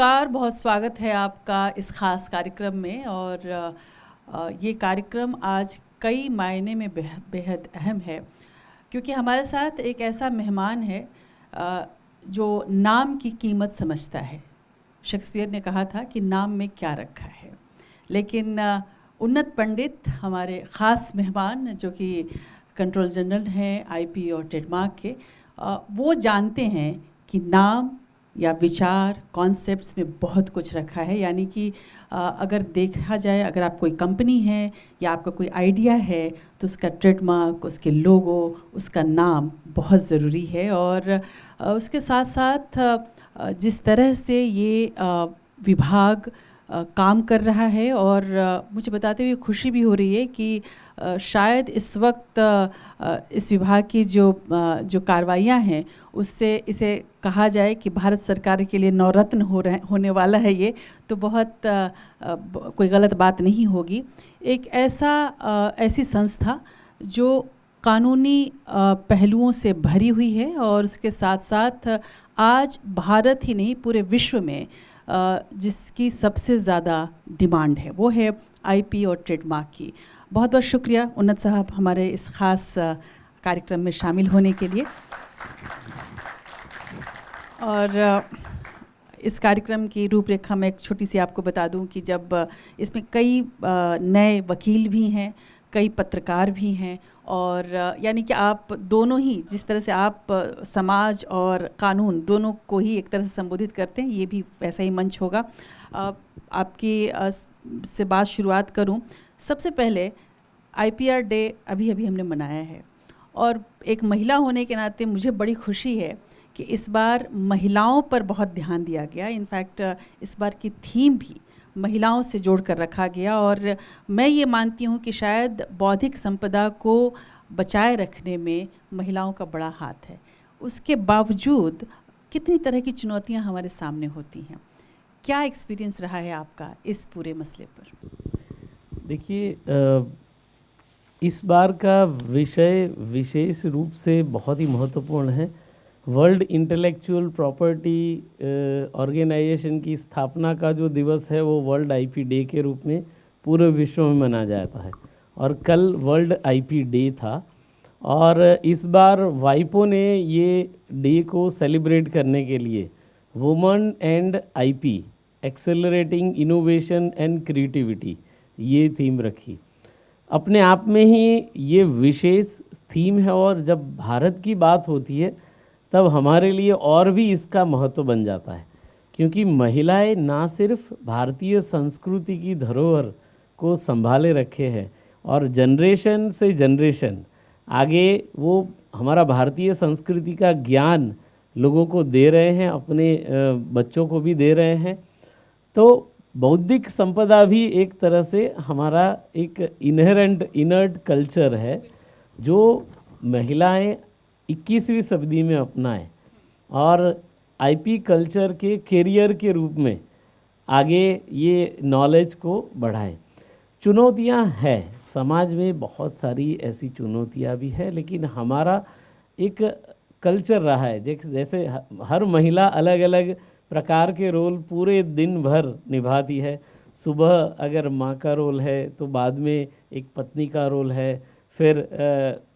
नमस्कार, बहुत स्वागत है आपका इस ख़ास कार्यक्रम में। और ये कार्यक्रम आज कई मायने में बेहद अहम है, क्योंकि हमारे साथ एक ऐसा मेहमान है जो नाम की कीमत समझता है। शेक्सपियर ने कहा था कि नाम में क्या रखा है, लेकिन उन्नत पंडित हमारे ख़ास मेहमान जो कि कंट्रोल जनरल हैं आईपी और ट्रेडमार्क के, वो जानते हैं कि नाम या विचार कॉन्सेप्ट्स में बहुत कुछ रखा है। यानी कि अगर देखा जाए, अगर आप कोई कंपनी है या आपका कोई आइडिया है तो उसका ट्रेडमार्क, उसके लोगो, उसका नाम बहुत ज़रूरी है। और उसके साथ साथ जिस तरह से ये विभाग काम कर रहा है, और मुझे बताते हुए खुशी भी हो रही है कि शायद इस वक्त इस विभाग की जो कार्रवाइयाँ हैं उससे इसे कहा जाए कि भारत सरकार के लिए नवरत्न होने वाला है ये, तो बहुत कोई गलत बात नहीं होगी। एक ऐसी संस्था जो कानूनी पहलुओं से भरी हुई है, और उसके साथ साथ आज भारत ही नहीं पूरे विश्व में जिसकी सबसे ज़्यादा डिमांड है वो है आईपी और ट्रेडमार्क की। बहुत बहुत शुक्रिया उन्नत साहब हमारे इस ख़ास कार्यक्रम में शामिल होने के लिए। और इस कार्यक्रम की रूपरेखा में एक छोटी सी आपको बता दूं कि जब इसमें कई नए वकील भी हैं, कई पत्रकार भी हैं, और यानी कि आप दोनों ही, जिस तरह से आप समाज और कानून दोनों को ही एक तरह से संबोधित करते हैं, ये भी वैसा ही मंच होगा। आपकी से बात शुरुआत करूं। सबसे पहले आईपीआर डे अभी हमने मनाया है, और एक महिला होने के नाते मुझे बड़ी खुशी है कि इस बार महिलाओं पर बहुत ध्यान दिया गया। इनफैक्ट इस बार की थीम भी महिलाओं से जोड़ कर रखा गया, और मैं ये मानती हूँ कि शायद बौद्धिक संपदा को बचाए रखने में महिलाओं का बड़ा हाथ है। उसके बावजूद कितनी तरह की चुनौतियाँ हमारे सामने होती हैं। क्या एक्सपीरियंस रहा है आपका इस पूरे मसले पर? देखिए, इस बार का विषय विशेष रूप से बहुत ही महत्वपूर्ण है। वर्ल्ड इंटेलेक्चुअल प्रॉपर्टी ऑर्गेनाइजेशन की स्थापना का जो दिवस है वो वर्ल्ड आईपी डे के रूप में पूरे विश्व में मनाया जाता है, और कल वर्ल्ड आईपी डे था। और इस बार वाइपो ने ये डे को सेलिब्रेट करने के लिए woman and IP accelerating innovation and creativity ये थीम रखी। अपने आप में ही ये विशेष थीम है, और जब भारत की बात होती है तब हमारे लिए और भी इसका महत्व बन जाता है, क्योंकि महिलाएं ना सिर्फ भारतीय संस्कृति की धरोहर को संभाले रखे हैं और जनरेशन से जनरेशन आगे वो हमारा भारतीय संस्कृति का ज्ञान लोगों को दे रहे हैं, अपने बच्चों को भी दे रहे हैं। तो बौद्धिक संपदा भी एक तरह से हमारा एक इनर्ट कल्चर है जो महिलाएं 21वीं सदी में अपनाएं और आईपी कल्चर के कैरियर के रूप में आगे ये नॉलेज को बढ़ाएं। चुनौतियां हैं समाज में, बहुत सारी ऐसी चुनौतियां भी है, लेकिन हमारा एक कल्चर रहा है जैसे हर महिला अलग अलग प्रकार के रोल पूरे दिन भर निभाती है। सुबह अगर माँ का रोल है तो बाद में एक पत्नी का रोल है, फिर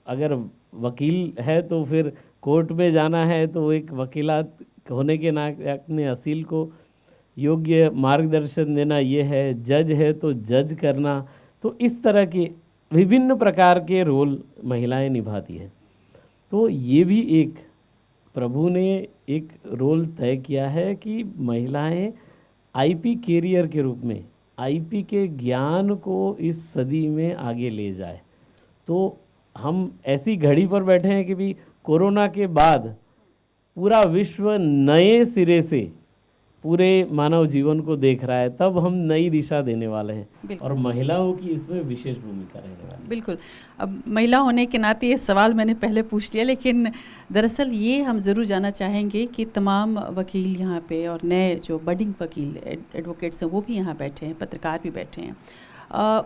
अगर वकील है तो फिर कोर्ट में जाना है तो एक वकीलात होने के नाते अपने असील को योग्य मार्गदर्शन देना ये है, जज है तो जज करना। तो इस तरह के विभिन्न प्रकार के रोल महिलाएं निभाती हैं। तो ये भी एक प्रभु ने एक रोल तय किया है कि महिलाएं आईपी कैरियर के रूप में आईपी के ज्ञान को इस सदी में आगे ले जाए। तो हम ऐसी घड़ी पर बैठे हैं कि भी कोरोना के बाद पूरा विश्व नए सिरे से पूरे मानव जीवन को देख रहा है, तब हम नई दिशा देने वाले हैं, और महिलाओं की इसमें विशेष भूमिका रहने वाली है। बिल्कुल। अब महिला होने के नाते ये सवाल मैंने पहले पूछ लिया, लेकिन दरअसल ये हम ज़रूर जानना चाहेंगे कि तमाम वकील यहाँ पे और नए जो बडिंग वकील एडवोकेट्स हैं वो भी यहाँ बैठे हैं, पत्रकार भी बैठे हैं,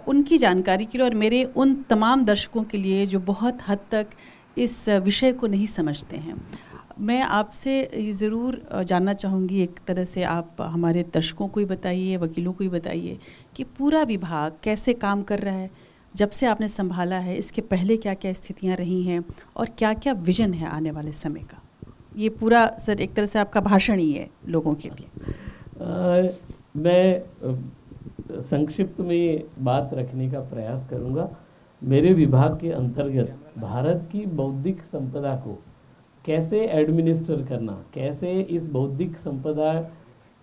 उनकी जानकारी के लिए और मेरे उन तमाम दर्शकों के लिए जो बहुत हद तक इस विषय को नहीं समझते हैं, मैं आपसे ये ज़रूर जानना चाहूँगी, एक तरह से आप हमारे दर्शकों को ही बताइए, वकीलों को ही बताइए कि पूरा विभाग कैसे काम कर रहा है, जब से आपने संभाला है, इसके पहले क्या क्या स्थितियाँ रही हैं और क्या क्या विज़न है आने वाले समय का। ये पूरा सर एक तरह से आपका भाषण ही है लोगों के लिए। मैं संक्षिप्त में बात रखने का प्रयास करूँगा। मेरे विभाग के अंतर्गत भारत की बौद्धिक संपदा को कैसे एडमिनिस्टर करना, कैसे इस बौद्धिक संपदा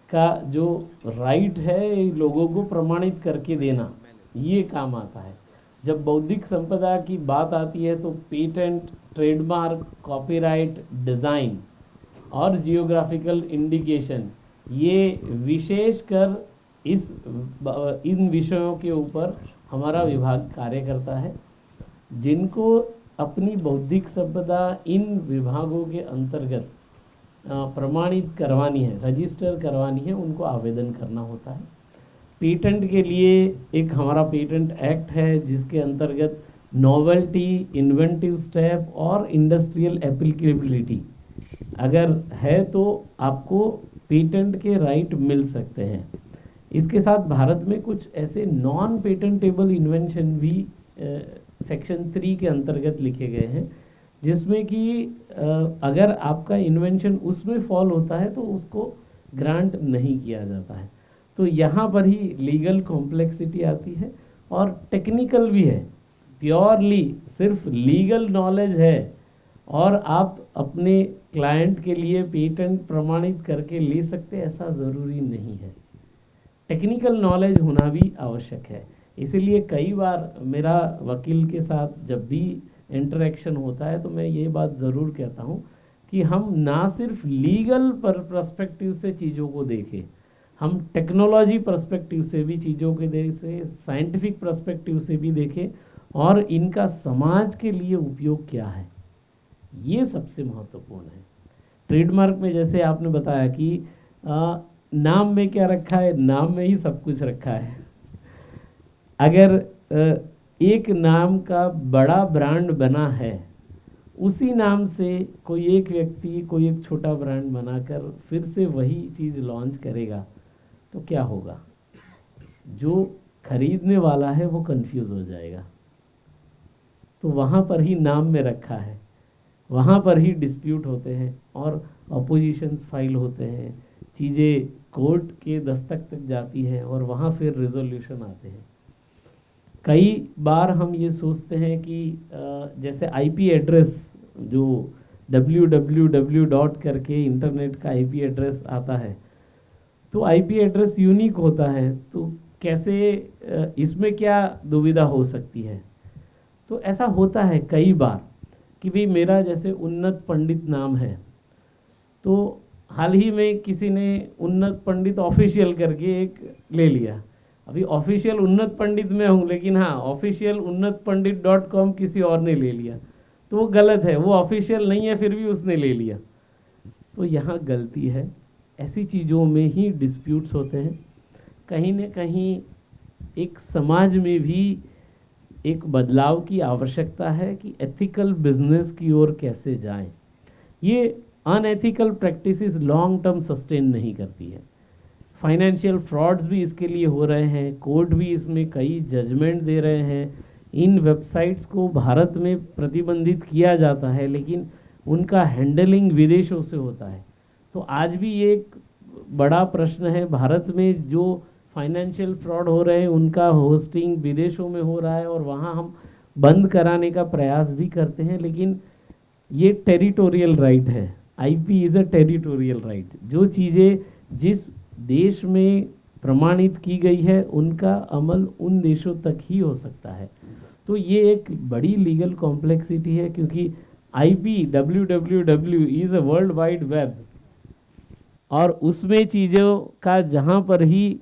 का जो राइट है लोगों को प्रमाणित करके देना, ये काम आता है। जब बौद्धिक संपदा की बात आती है तो पेटेंट, ट्रेडमार्क, कॉपीराइट, डिज़ाइन और जियोग्राफिकल इंडिकेशन, ये विशेषकर इन विषयों के ऊपर हमारा विभाग कार्य करता है। जिनको अपनी बौद्धिक संपदा इन विभागों के अंतर्गत प्रमाणित करवानी है, रजिस्टर करवानी है, उनको आवेदन करना होता है। पेटेंट के लिए एक हमारा पेटेंट एक्ट है जिसके अंतर्गत नोवेल्टी, इन्वेंटिव स्टेप और इंडस्ट्रियल एप्लीकेबिलिटी अगर है तो आपको पेटेंट के राइट मिल सकते हैं। इसके साथ भारत में कुछ ऐसे नॉन पेटेंटेबल इन्वेंशन भी सेक्शन 3 के अंतर्गत लिखे गए हैं, जिसमें कि अगर आपका इन्वेंशन उसमें फॉल होता है तो उसको ग्रांट नहीं किया जाता है। तो यहाँ पर ही लीगल कॉम्प्लेक्सिटी आती है और टेक्निकल भी है। प्योरली सिर्फ लीगल नॉलेज है और आप अपने क्लाइंट के लिए पेटेंट प्रमाणित करके ले सकते, ऐसा ज़रूरी नहीं है। टेक्निकल नॉलेज होना भी आवश्यक है। इसीलिए कई बार मेरा वकील के साथ जब भी इंटरेक्शन होता है तो मैं ये बात ज़रूर कहता हूँ कि हम ना सिर्फ लीगल पर्सपेक्टिव से चीज़ों को देखें, हम टेक्नोलॉजी पर्सपेक्टिव से भी चीज़ों के देखें, साइंटिफिक पर्सपेक्टिव से भी देखें और इनका समाज के लिए उपयोग क्या है, ये सबसे महत्वपूर्ण है। ट्रेडमार्क में जैसे आपने बताया कि नाम में क्या रखा है, नाम में ही सब कुछ रखा है। अगर एक नाम का बड़ा ब्रांड बना है, उसी नाम से कोई एक व्यक्ति कोई एक छोटा ब्रांड बनाकर फिर से वही चीज़ लॉन्च करेगा तो क्या होगा? जो खरीदने वाला है वो कंफ्यूज हो जाएगा। तो वहाँ पर ही नाम में रखा है, वहाँ पर ही डिस्प्यूट होते हैं और अपोजिशंस फाइल होते हैं, चीज़ें कोर्ट के दस्तक तक जाती हैं और वहाँ फिर रिजोल्यूशन आते हैं। कई बार हम ये सोचते हैं कि जैसे आईपी एड्रेस जो www करके इंटरनेट का आईपी एड्रेस आता है, तो आईपी एड्रेस यूनिक होता है, तो कैसे इसमें क्या दुविधा हो सकती है? तो ऐसा होता है कई बार कि भाई मेरा जैसे उन्नत पंडित नाम है, तो हाल ही में किसी ने उन्नत पंडित ऑफिशियल करके एक ले लिया। अभी ऑफिशियल उन्नत पंडित में हूँ, लेकिन हाँ ऑफिशियल unnatpandit.com किसी और ने ले लिया, तो वो गलत है। वो ऑफिशियल नहीं है फिर भी उसने ले लिया, तो यहाँ गलती है। ऐसी चीज़ों में ही डिस्प्यूट्स होते हैं। कहीं न कहीं एक समाज में भी एक बदलाव की आवश्यकता है कि एथिकल बिजनेस की ओर कैसे जाएं। ये unethical practices long term sustain नहीं करती है। फाइनेंशियल फ्रॉड्स भी इसके लिए हो रहे हैं, कोर्ट भी इसमें कई जजमेंट दे रहे हैं। इन वेबसाइट्स को भारत में प्रतिबंधित किया जाता है, लेकिन उनका हैंडलिंग विदेशों से होता है। तो आज भी ये एक बड़ा प्रश्न है, भारत में जो फाइनेंशियल फ्रॉड हो रहे हैं उनका होस्टिंग विदेशों में हो रहा है और वहाँ हम बंद कराने का प्रयास भी करते हैं, लेकिन ये टेरिटोरियल राइट है। IP is a territorial right. जो चीज़ें जिस देश में प्रमाणित की गई है उनका अमल उन देशों तक ही हो सकता है। तो ये एक बड़ी लीगल कॉम्प्लेक्सिटी है, क्योंकि IP www is a world wide web, और उसमें चीज़ों का जहाँ पर ही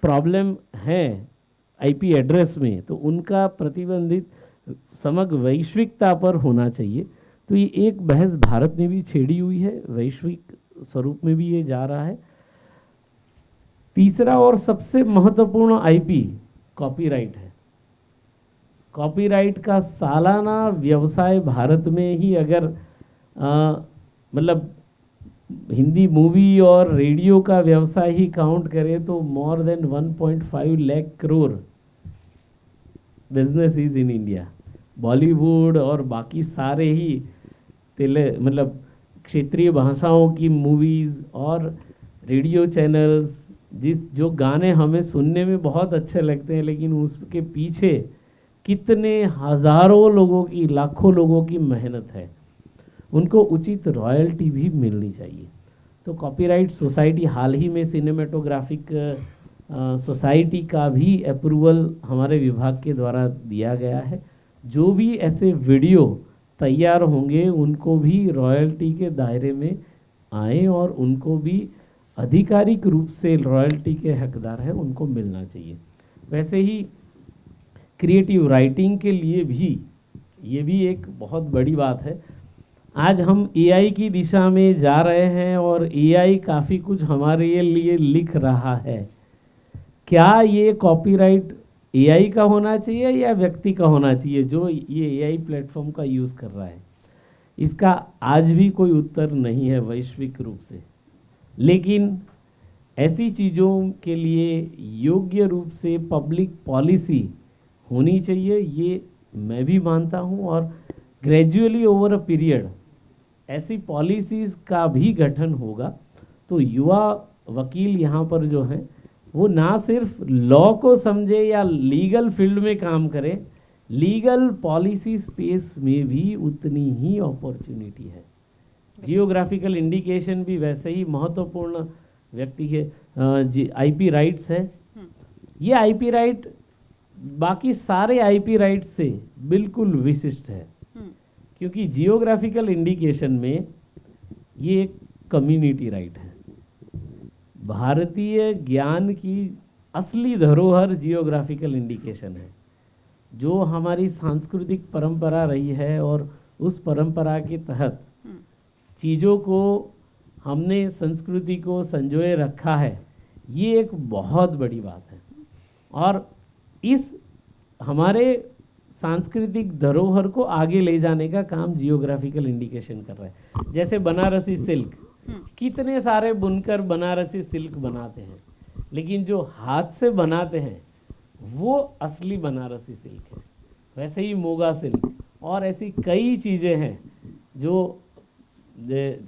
प्रॉब्लम है आईपी एड्रेस में, तो उनका प्रतिबंधित समग्र वैश्विकता पर होना चाहिए। तो ये एक बहस भारत ने भी छेड़ी हुई है, वैश्विक स्वरूप में भी ये जा रहा है। तीसरा और सबसे महत्वपूर्ण आईपी कॉपीराइट है। कॉपीराइट का सालाना व्यवसाय भारत में ही अगर मतलब हिंदी मूवी और रेडियो का व्यवसाय ही काउंट करें तो more than 1.5 lakh crore business is in India. Bollywood और बाकी सारे ही मतलब क्षेत्रीय भाषाओं की मूवीज़ और रेडियो चैनल्स, जो गाने हमें सुनने में बहुत अच्छे लगते हैं, लेकिन उसके पीछे कितने हज़ारों लोगों की, लाखों लोगों की मेहनत है, उनको उचित रॉयल्टी भी मिलनी चाहिए। तो कॉपीराइट सोसाइटी, हाल ही में सिनेमेटोग्राफिक सोसाइटी का भी अप्रूवल हमारे विभाग के द्वारा दिया गया है। जो भी ऐसे वीडियो तैयार होंगे उनको भी रॉयल्टी के दायरे में आए और उनको भी आधिकारिक रूप से रॉयल्टी के हकदार हैं, उनको मिलना चाहिए। वैसे ही क्रिएटिव राइटिंग के लिए भी ये भी एक बहुत बड़ी बात है। आज हम एआई की दिशा में जा रहे हैं और एआई काफ़ी कुछ हमारे लिए लिख रहा है। क्या ये कॉपीराइट एआई का होना चाहिए या व्यक्ति का होना चाहिए जो ये एआई प्लेटफॉर्म का यूज़ कर रहा है? इसका आज भी कोई उत्तर नहीं है वैश्विक रूप से। लेकिन ऐसी चीज़ों के लिए योग्य रूप से पब्लिक पॉलिसी होनी चाहिए, ये मैं भी मानता हूँ। और ग्रेजुअली ओवर अ पीरियड ऐसी पॉलिसीज़ का भी गठन होगा तो युवा वकील यहाँ पर जो हैं वो ना सिर्फ लॉ को समझे या लीगल फील्ड में काम करें, लीगल पॉलिसी स्पेस में भी उतनी ही अपॉर्चुनिटी है। जियोग्राफिकल इंडिकेशन भी वैसे ही महत्वपूर्ण व्यक्ति के आईपी राइट्स है। ये आईपी राइट बाकी सारे आईपी राइट्स से बिल्कुल विशिष्ट है, क्योंकि जियोग्राफिकल इंडिकेशन में ये एक कम्युनिटी राइट है। भारतीय ज्ञान की असली धरोहर जियोग्राफिकल इंडिकेशन है, जो हमारी सांस्कृतिक परंपरा रही है और उस परंपरा के तहत चीज़ों को हमने, संस्कृति को संजोए रखा है। ये एक बहुत बड़ी बात है और इस हमारे सांस्कृतिक धरोहर को आगे ले जाने का काम जियोग्राफिकल इंडिकेशन कर रहा है। जैसे बनारसी सिल्क, कितने सारे बुनकर बनारसी सिल्क बनाते हैं, लेकिन जो हाथ से बनाते हैं वो असली बनारसी सिल्क है। वैसे ही मोगा सिल्क और ऐसी कई चीज़ें हैं जो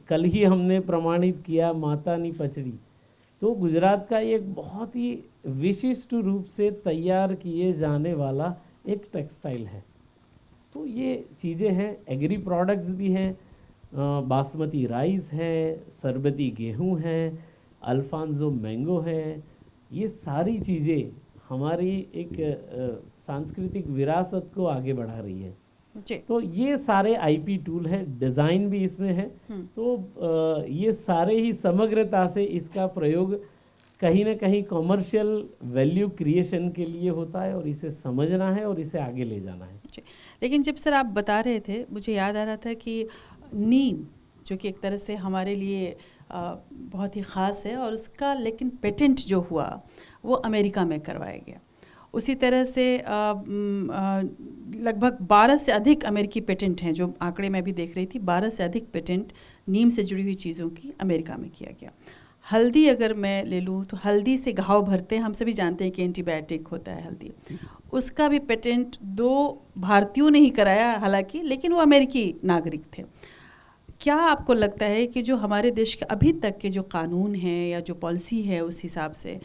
कल ही हमने प्रमाणित किया, मातानी पचड़ी, तो गुजरात का एक बहुत ही विशिष्ट रूप से तैयार किए जाने वाला एक टेक्सटाइल है। तो ये चीज़ें हैं। एग्री प्रोडक्ट्स भी हैं, बासमती राइस है, सरबती गेहूं है, अल्फांजो मैंगो है। ये सारी चीज़ें हमारी एक सांस्कृतिक विरासत को आगे बढ़ा रही है। तो ये सारे आईपी टूल है, डिज़ाइन भी इसमें है। तो ये सारे ही समग्रता से इसका प्रयोग कहीं ना कहीं कॉमर्शियल वैल्यू क्रिएशन के लिए होता है और इसे समझना है और इसे आगे ले जाना है। लेकिन जब सर आप बता रहे थे, मुझे याद आ रहा था कि नीम, जो कि एक तरह से हमारे लिए बहुत ही ख़ास है, और उसका लेकिन पेटेंट जो हुआ वो अमेरिका में करवाया गया। उसी तरह से लगभग 12 से अधिक अमेरिकी पेटेंट हैं, जो आंकड़े मैं भी देख रही थी। 12 से अधिक पेटेंट नीम से जुड़ी हुई चीज़ों की अमेरिका में किया गया। हल्दी अगर मैं ले लूँ तो हल्दी से घाव भरते हैं, हम सभी जानते हैं कि एंटीबायोटिक होता है हल्दी। उसका भी पेटेंट 2 भारतीयों ने ही कराया हालांकि, लेकिन वो अमेरिकी नागरिक थे। क्या आपको लगता है कि जो हमारे देश के अभी तक के जो कानून हैं या जो पॉलिसी है उस हिसाब से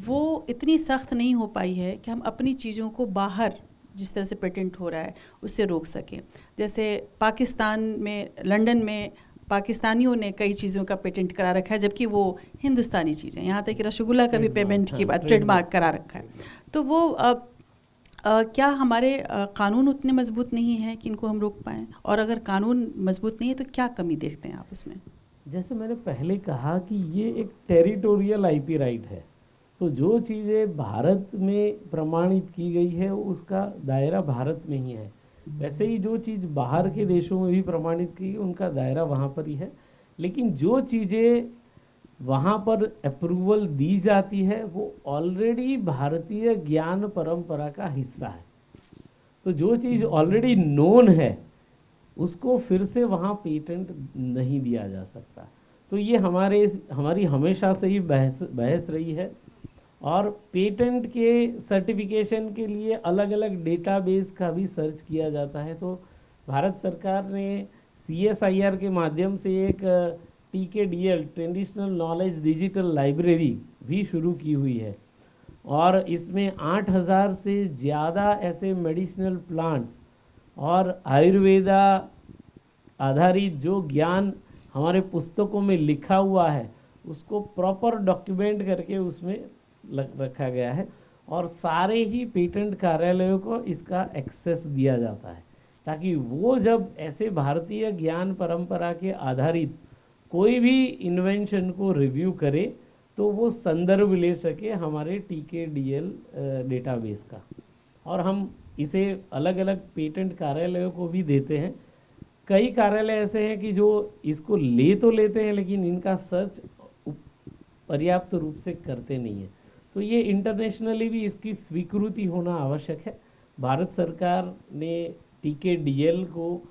वो इतनी सख्त नहीं हो पाई है कि हम अपनी चीज़ों को बाहर जिस तरह से पेटेंट हो रहा है उससे रोक सकें? जैसे पाकिस्तान में, लंदन में पाकिस्तानियों ने कई चीज़ों का पेटेंट करा रखा है, जबकि वो हिंदुस्तानी चीज़ें, यहाँ तक कि रसगुल्ला का भी पेमेंट की बात, ट्रेडमार्क करा रखा है। तो वो क्या हमारे कानून उतने मजबूत नहीं हैं कि इनको हम रोक पाएँ? और अगर कानून मजबूत नहीं है तो क्या कमी देखते हैं आप उसमें? जैसे मैंने पहले कहा कि ये एक टेरिटोरियल आईपी राइट है, तो जो चीज़ें भारत में प्रमाणित की गई है उसका दायरा भारत में ही है। वैसे ही जो चीज़ बाहर के देशों में भी प्रमाणित की, उनका दायरा वहाँ पर ही है। लेकिन जो चीज़ें वहाँ पर अप्रूवल दी जाती है वो ऑलरेडी भारतीय ज्ञान परंपरा का हिस्सा है। तो जो चीज़ ऑलरेडी नोन है उसको फिर से वहाँ पेटेंट नहीं दिया जा सकता। तो ये हमारी हमेशा से ही बहस रही है। और पेटेंट के सर्टिफिकेशन के लिए अलग अलग डेटाबेस का भी सर्च किया जाता है। तो भारत सरकार ने CSIR के माध्यम से एक TKDL traditional knowledge digital library भी शुरू की हुई है, और इसमें 8000 से ज़्यादा ऐसे मेडिसिनल प्लांट्स और आयुर्वेदा आधारित जो ज्ञान हमारे पुस्तकों में लिखा हुआ है उसको प्रॉपर डॉक्यूमेंट करके उसमें रखा गया है, और सारे ही पेटेंट कार्यालयों को इसका एक्सेस दिया जाता है, ताकि वो जब ऐसे भारतीय ज्ञान परंपरा के आधारित कोई भी इन्वेंशन को रिव्यू करे तो वो संदर्भ ले सके हमारे TKDL डेटाबेस का। और हम इसे अलग अलग पेटेंट कार्यालयों को भी देते हैं। कई कार्यालय ऐसे हैं कि जो इसको ले तो लेते हैं लेकिन इनका सर्च पर्याप्त रूप से करते नहीं हैं। तो ये इंटरनेशनली भी इसकी स्वीकृति होना आवश्यक है। भारत सरकार ने TKDL को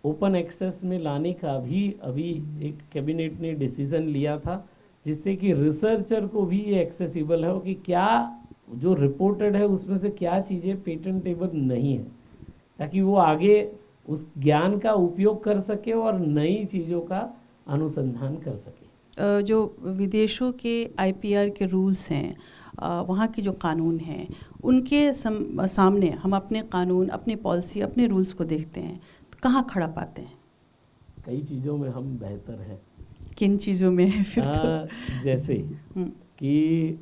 ओपन एक्सेस में लाने का भी अभी एक कैबिनेट ने डिसीजन लिया था, जिससे कि रिसर्चर को भी ये एक्सेसिबल हो कि क्या जो रिपोर्टेड है उसमें से क्या चीज़ें पेटेंटेबल नहीं है, ताकि वो आगे उस ज्ञान का उपयोग कर सके और नई चीज़ों का अनुसंधान कर सके। जो विदेशों के IPR के रूल्स हैं, वहाँ की जो कानून हैं, उनके सामने हम अपने कानून, अपनी पॉलिसी, अपने रूल्स को देखते हैं तो कहाँ खड़ा पाते हैं? कई चीज़ों में हम बेहतर हैं। किन चीज़ों में है फिर तो? जैसे कि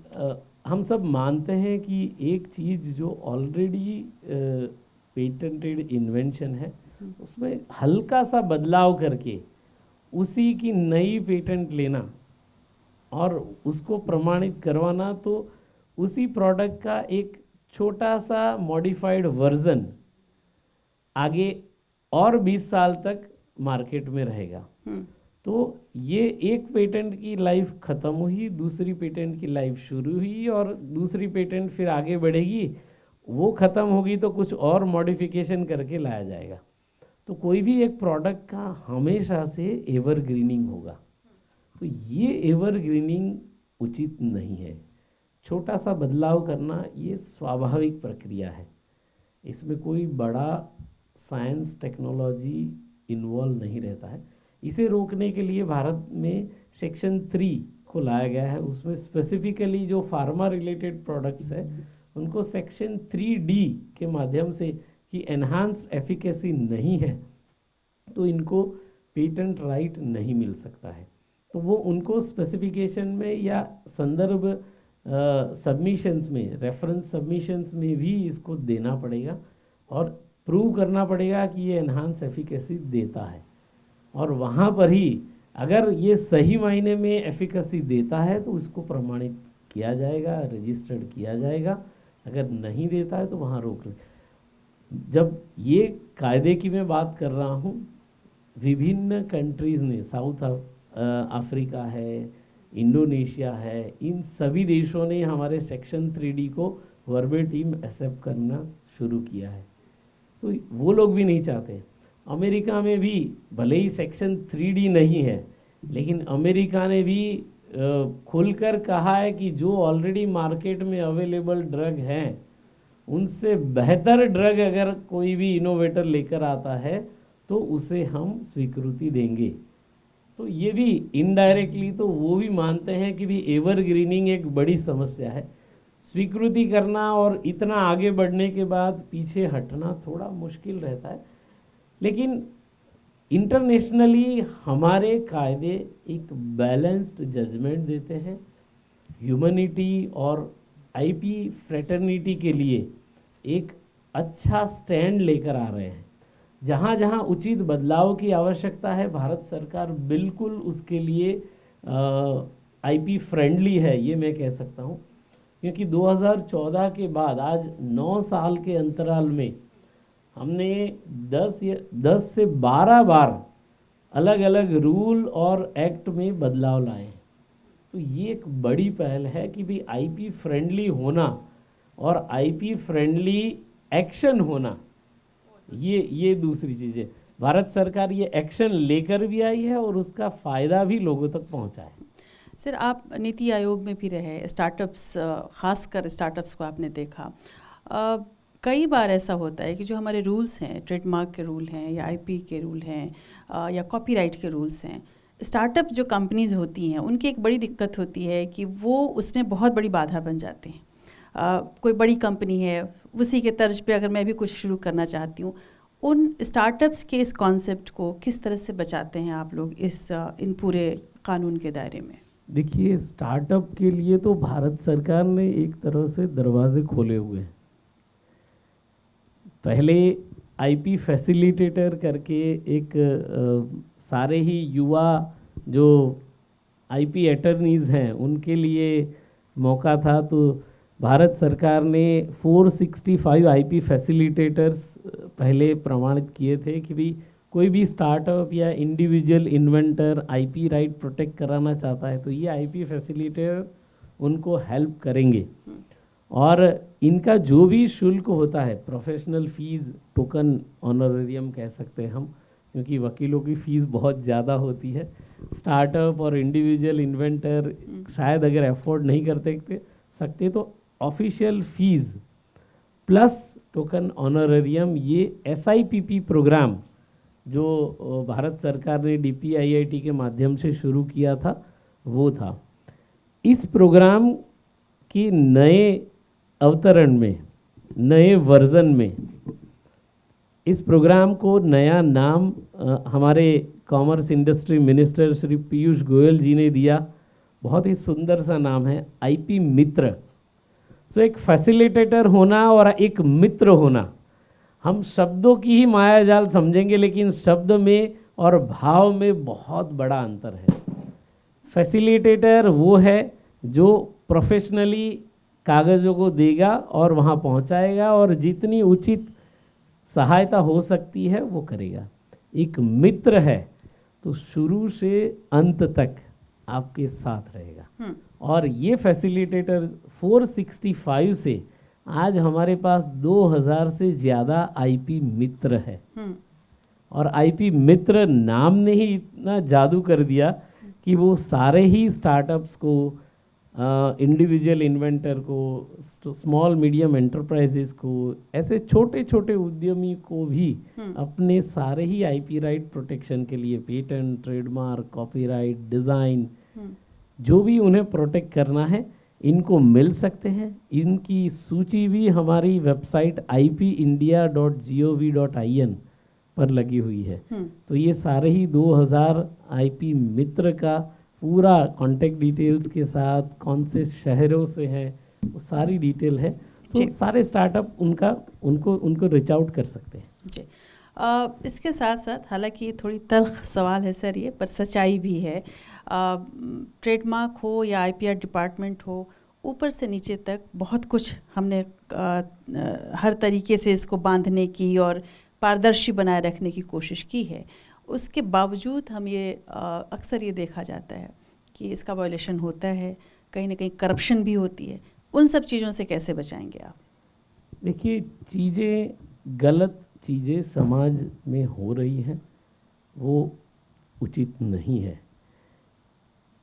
हम सब मानते हैं कि एक चीज़ जो ऑलरेडी पेटेंटेड इन्वेंशन है उसमें हल्का सा बदलाव करके उसी की नई पेटेंट लेना और उसको प्रमाणित करवाना, तो उसी प्रोडक्ट का एक छोटा सा मॉडिफाइड वर्जन आगे और 20 साल तक मार्केट में रहेगा। तो ये एक पेटेंट की लाइफ ख़त्म हुई, दूसरी पेटेंट की लाइफ शुरू हुई, और दूसरी पेटेंट फिर आगे बढ़ेगी, वो ख़त्म होगी तो कुछ और मॉडिफिकेशन करके लाया जाएगा। तो कोई भी एक प्रोडक्ट का हमेशा से एवरग्रीनिंग होगा। तो ये एवरग्रीनिंग उचित नहीं है। छोटा सा बदलाव करना ये स्वाभाविक प्रक्रिया है, इसमें कोई बड़ा साइंस टेक्नोलॉजी इन्वॉल्व नहीं रहता है। इसे रोकने के लिए भारत में सेक्शन 3 को लाया गया है। उसमें स्पेसिफिकली जो फार्मा रिलेटेड प्रोडक्ट्स है उनको सेक्शन 3D के माध्यम से कि एनहांस्ड एफिकेसी नहीं है तो इनको पेटेंट राइट नहीं मिल सकता है। तो वो उनको स्पेसिफिकेशन में या संदर्भ सबमिशंस में, रेफरेंस सबमिशंस में भी इसको देना पड़ेगा और प्रूव करना पड़ेगा कि ये एनहांस एफिकेसी देता है। और वहाँ पर ही अगर ये सही मायने में एफिकेसी देता है तो उसको प्रमाणित किया जाएगा, रजिस्टर्ड किया जाएगा। अगर नहीं देता है तो वहाँ रोक ले। जब ये कायदे की मैं बात कर रहा हूँ, विभिन्न कंट्रीज़ ने, साउथ अफ्रीका है, इंडोनेशिया है, इन सभी देशों ने हमारे सेक्शन 3D को वर्बेटिम एक्सेप्ट करना शुरू किया है। तो वो लोग भी नहीं चाहते। अमेरिका में भी भले ही सेक्शन 3D नहीं है, लेकिन अमेरिका ने भी खुलकर कहा है कि जो ऑलरेडी मार्केट में अवेलेबल ड्रग हैं उनसे बेहतर ड्रग अगर कोई भी इनोवेटर लेकर आता है तो उसे हम स्वीकृति देंगे। तो ये भी इनडायरेक्टली तो वो भी मानते हैं कि भी एवरग्रीनिंग एक बड़ी समस्या है। स्वीकृति करना और इतना आगे बढ़ने के बाद पीछे हटना थोड़ा मुश्किल रहता है, लेकिन इंटरनेशनली हमारे कायदे एक बैलेंस्ड जजमेंट देते हैं। ह्यूमैनिटी और IP फ्रेटर्निटी के लिए एक अच्छा स्टैंड लेकर आ रहे हैं। जहाँ जहाँ उचित बदलाव की आवश्यकता है, भारत सरकार बिल्कुल उसके लिए IP फ्रेंडली है, ये मैं कह सकता हूँ। क्योंकि 2014 के बाद आज 9 साल के अंतराल में हमने 10 से 12 बार अलग अलग रूल और एक्ट में बदलाव लाए हैं। तो ये एक बड़ी पहल है कि भी IP फ्रेंडली होना और IP फ्रेंडली एक्शन होना, ये दूसरी चीज़ है। भारत सरकार ये एक्शन लेकर भी आई है और उसका फ़ायदा भी लोगों तक पहुंचा है। सर, आप नीति आयोग में भी रहे, स्टार्टअप्स, खासकर स्टार्टअप्स को आपने देखा। कई बार ऐसा होता है कि जो हमारे रूल्स हैं, ट्रेडमार्क के रूल हैं या आईपी के रूल हैं या कॉपीराइट के रूल्स हैं, स्टार्टअप जो कंपनीज़ होती हैं उनकी एक बड़ी दिक्कत होती है कि वो उसमें बहुत बड़ी बाधा बन जाते हैं। कोई बड़ी कंपनी है, उसी के तर्ज पे अगर मैं भी कुछ शुरू करना चाहती हूँ, उन स्टार्टअप्स के इस कॉन्सेप्ट को किस तरह से बचाते हैं आप लोग इन पूरे कानून के दायरे में? देखिए, स्टार्टअप के लिए तो भारत सरकार ने एक तरह से दरवाजे खोले हुए हैं। पहले आईपी फैसिलिटेटर करके एक सारे ही युवा जो आईपी अटर्नीज़ हैं उनके लिए मौका था, तो भारत सरकार ने 465 आईपी फैसिलिटेटर्स पहले प्रमाणित किए थे कि भी कोई भी स्टार्टअप या individual inventor IP right protect कराना चाहता है तो ये आईपी फैसिलिटेटर उनको हेल्प करेंगे। और इनका जो भी शुल्क होता है, प्रोफेशनल फ़ीस, टोकन ऑनरेरियम कह सकते हैं हम, क्योंकि वकीलों की फ़ीस बहुत ज़्यादा होती है। स्टार्टअप और इंडिविजुअल इन्वेंटर शायद अगर अफोर्ड नहीं करते सकते तो official fees plus token honorarium, ये SIPP प्रोग्राम जो भारत सरकार ने DPIIT के माध्यम से शुरू किया था वो था। इस प्रोग्राम की नए अवतरण में, नए वर्जन में, इस प्रोग्राम को नया नाम हमारे commerce industry minister Shri Piyush Goyal ji ने दिया। बहुत ही सुंदर सा नाम है, आईपी मित्र। सो एक फैसिलिटेटर होना और एक मित्र होना, हम शब्दों की ही माया जाल समझेंगे लेकिन शब्द में और भाव में बहुत बड़ा अंतर है। फैसिलिटेटर वो है जो प्रोफेशनली कागज़ों को देगा और वहाँ पहुँचाएगा और जितनी उचित सहायता हो सकती है वो करेगा। एक मित्र है तो शुरू से अंत तक आपके साथ रहेगा। और ये फैसिलिटेटर 465 से आज हमारे पास 2000 से ज़्यादा आईपी मित्र है। और आईपी मित्र नाम ने ही इतना जादू कर दिया कि वो सारे ही स्टार्टअप्स को, इंडिविजुअल इन्वेंटर को, स्मॉल मीडियम एंटरप्राइजेस को, ऐसे छोटे छोटे उद्यमी को भी अपने सारे ही आईपी राइट प्रोटेक्शन के लिए पेटेंट, ट्रेडमार्क, कॉपीराइट, डिज़ाइन, जो भी उन्हें प्रोटेक्ट करना है इनको मिल सकते हैं। इनकी सूची भी हमारी वेबसाइट ipindia.gov.in पर लगी हुई है। तो ये सारे ही 2000 आईपी मित्र का पूरा कॉन्टेक्ट डिटेल्स के साथ, कौन से शहरों से है, वो सारी डिटेल है। तो सारे स्टार्टअप उनको रीच आउट कर सकते हैं। जी। इसके साथ साथ, हालांकि थोड़ी तल्ख सवाल है सर ये, पर सच्चाई भी है। ट्रेडमार्क हो या आईपीआर डिपार्टमेंट हो, ऊपर से नीचे तक बहुत कुछ हमने हर तरीके से इसको बांधने की और पारदर्शी बनाए रखने की कोशिश की है। उसके बावजूद हम ये अक्सर ये देखा जाता है कि इसका वायलेशन होता है, कहीं ना कहीं करप्शन भी होती है। उन सब चीज़ों से कैसे बचाएंगे आप? देखिए, गलत चीज़ें समाज में हो रही हैं, वो उचित नहीं है।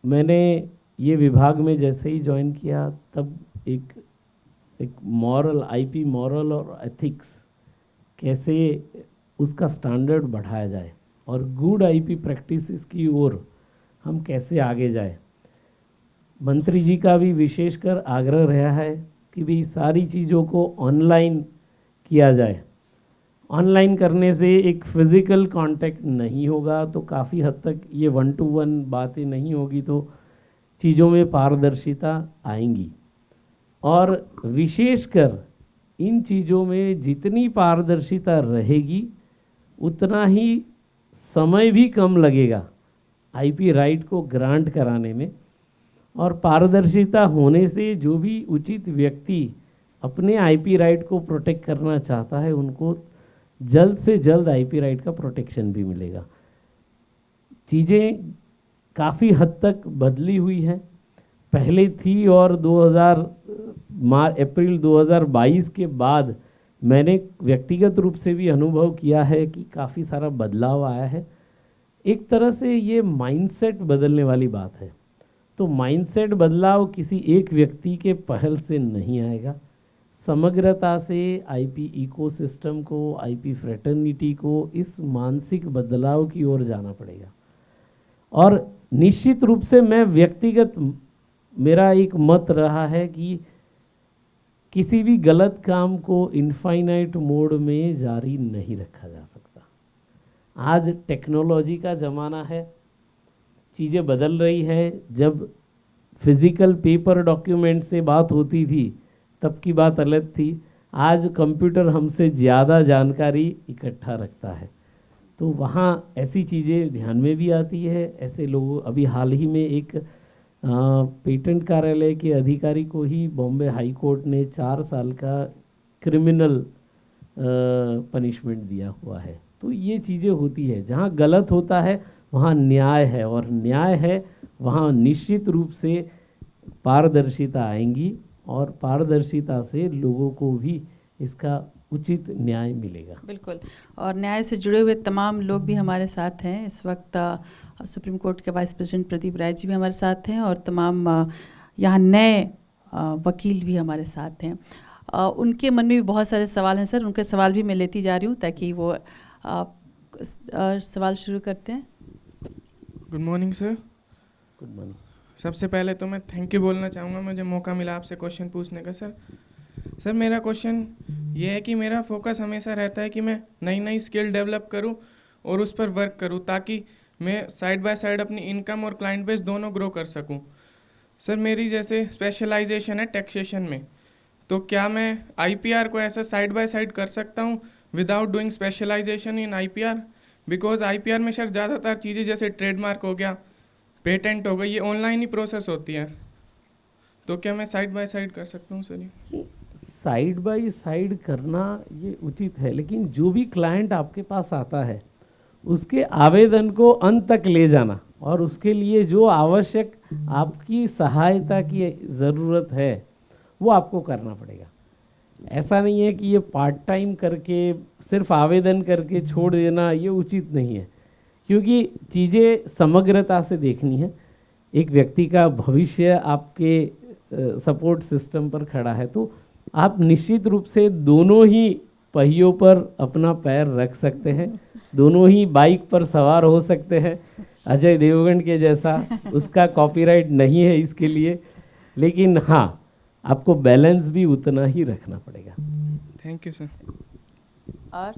मैंने ये विभाग में जैसे ही ज्वाइन किया तब एक मॉरल, आईपी मॉरल और एथिक्स, कैसे उसका स्टैंडर्ड बढ़ाया जाए और गुड आईपी प्रैक्टिसेस की ओर हम कैसे आगे जाए, मंत्री जी का भी विशेषकर आग्रह रहा है कि भी सारी चीज़ों को ऑनलाइन किया जाए। ऑनलाइन करने से एक फिज़िकल कांटेक्ट नहीं होगा तो काफ़ी हद तक ये 1-to-1 बातें नहीं होगी, तो चीज़ों में पारदर्शिता आएंगी। और विशेषकर इन चीज़ों में जितनी पारदर्शिता रहेगी उतना ही समय भी कम लगेगा आईपी राइट को ग्रांट कराने में। और पारदर्शिता होने से जो भी उचित व्यक्ति अपने आईपी राइट को प्रोटेक्ट करना चाहता है उनको जल्द से जल्द आईपी राइट का प्रोटेक्शन भी मिलेगा। चीज़ें काफ़ी हद तक बदली हुई है, पहले थी और अप्रैल 2022 के बाद मैंने व्यक्तिगत रूप से भी अनुभव किया है कि काफ़ी सारा बदलाव आया है। एक तरह से ये माइंडसेट बदलने वाली बात है। तो माइंडसेट बदलाव किसी एक व्यक्ति के पहल से नहीं आएगा, समग्रता से आईपी इकोसिस्टम को, आईपी फ्रेटर्निटी को इस मानसिक बदलाव की ओर जाना पड़ेगा। और निश्चित रूप से मैं व्यक्तिगत, मेरा एक मत रहा है कि किसी भी गलत काम को इनफाइनाइट मोड में जारी नहीं रखा जा सकता। आज टेक्नोलॉजी का ज़माना है, चीज़ें बदल रही है। जब फिज़िकल पेपर डॉक्यूमेंट से बात होती थी तब की बात अलग थी। आज कंप्यूटर हमसे ज़्यादा जानकारी इकट्ठा रखता है, तो वहाँ ऐसी चीज़ें ध्यान में भी आती है। ऐसे लोगों, अभी हाल ही में एक पेटेंट कार्यालय के अधिकारी को ही बॉम्बे हाई कोर्ट ने 4 साल का क्रिमिनल पनिशमेंट दिया हुआ है। तो ये चीज़ें होती है, जहाँ गलत होता है वहाँ न्याय है, और न्याय है वहाँ निश्चित रूप से पारदर्शिता आएंगी, और पारदर्शिता से लोगों को भी इसका उचित न्याय मिलेगा। बिल्कुल, और न्याय से जुड़े हुए तमाम लोग भी हमारे साथ हैं इस वक्त। सुप्रीम कोर्ट के वाइस प्रेसिडेंट प्रदीप राय जी भी हमारे साथ हैं, और तमाम यहाँ नए वकील भी हमारे साथ हैं। उनके मन में भी बहुत सारे सवाल हैं सर, उनके सवाल भी मैं लेती जा रही हूँ ताकि वो सवाल शुरू करते हैं। Good morning sir. Good morning. सबसे पहले तो मैं थैंक यू बोलना चाहूँगा, मुझे मौका मिला आपसे क्वेश्चन पूछने का। सर मेरा क्वेश्चन ये है कि मेरा फोकस हमेशा रहता है कि मैं नई नई स्किल डेवलप करूं और उस पर वर्क करूं, ताकि मैं साइड बाय साइड अपनी इनकम और क्लाइंट बेस दोनों ग्रो कर सकूं। सर मेरी जैसे स्पेशलाइजेशन है टैक्सेशन में, तो क्या मैं आईपीआर को ऐसा साइड बाय साइड कर सकता हूं without doing specialisation in IPR? Because IPR में सर ज़्यादातर चीज़ें जैसे ट्रेडमार्क हो गया, पेटेंट हो गई, ये ऑनलाइन ही प्रोसेस होती है, तो क्या मैं साइड बाय साइड कर सकता हूँ सर? ये साइड बाय साइड करना ये उचित है, लेकिन जो भी क्लाइंट आपके पास आता है उसके आवेदन को अंत तक ले जाना, और उसके लिए जो आवश्यक आपकी सहायता की ज़रूरत है वो आपको करना पड़ेगा। ऐसा नहीं है कि ये पार्ट टाइम करके सिर्फ आवेदन करके छोड़ देना, ये उचित नहीं है, क्योंकि चीज़ें समग्रता से देखनी है। एक व्यक्ति का भविष्य आपके सपोर्ट सिस्टम पर खड़ा है, तो आप निश्चित रूप से दोनों ही पहियों पर अपना पैर रख सकते हैं, दोनों ही बाइक पर सवार हो सकते हैं। अजय देवगन के जैसा, उसका कॉपीराइट नहीं है इसके लिए, लेकिन हाँ आपको बैलेंस भी उतना ही रखना पड़ेगा। Thank you sir. और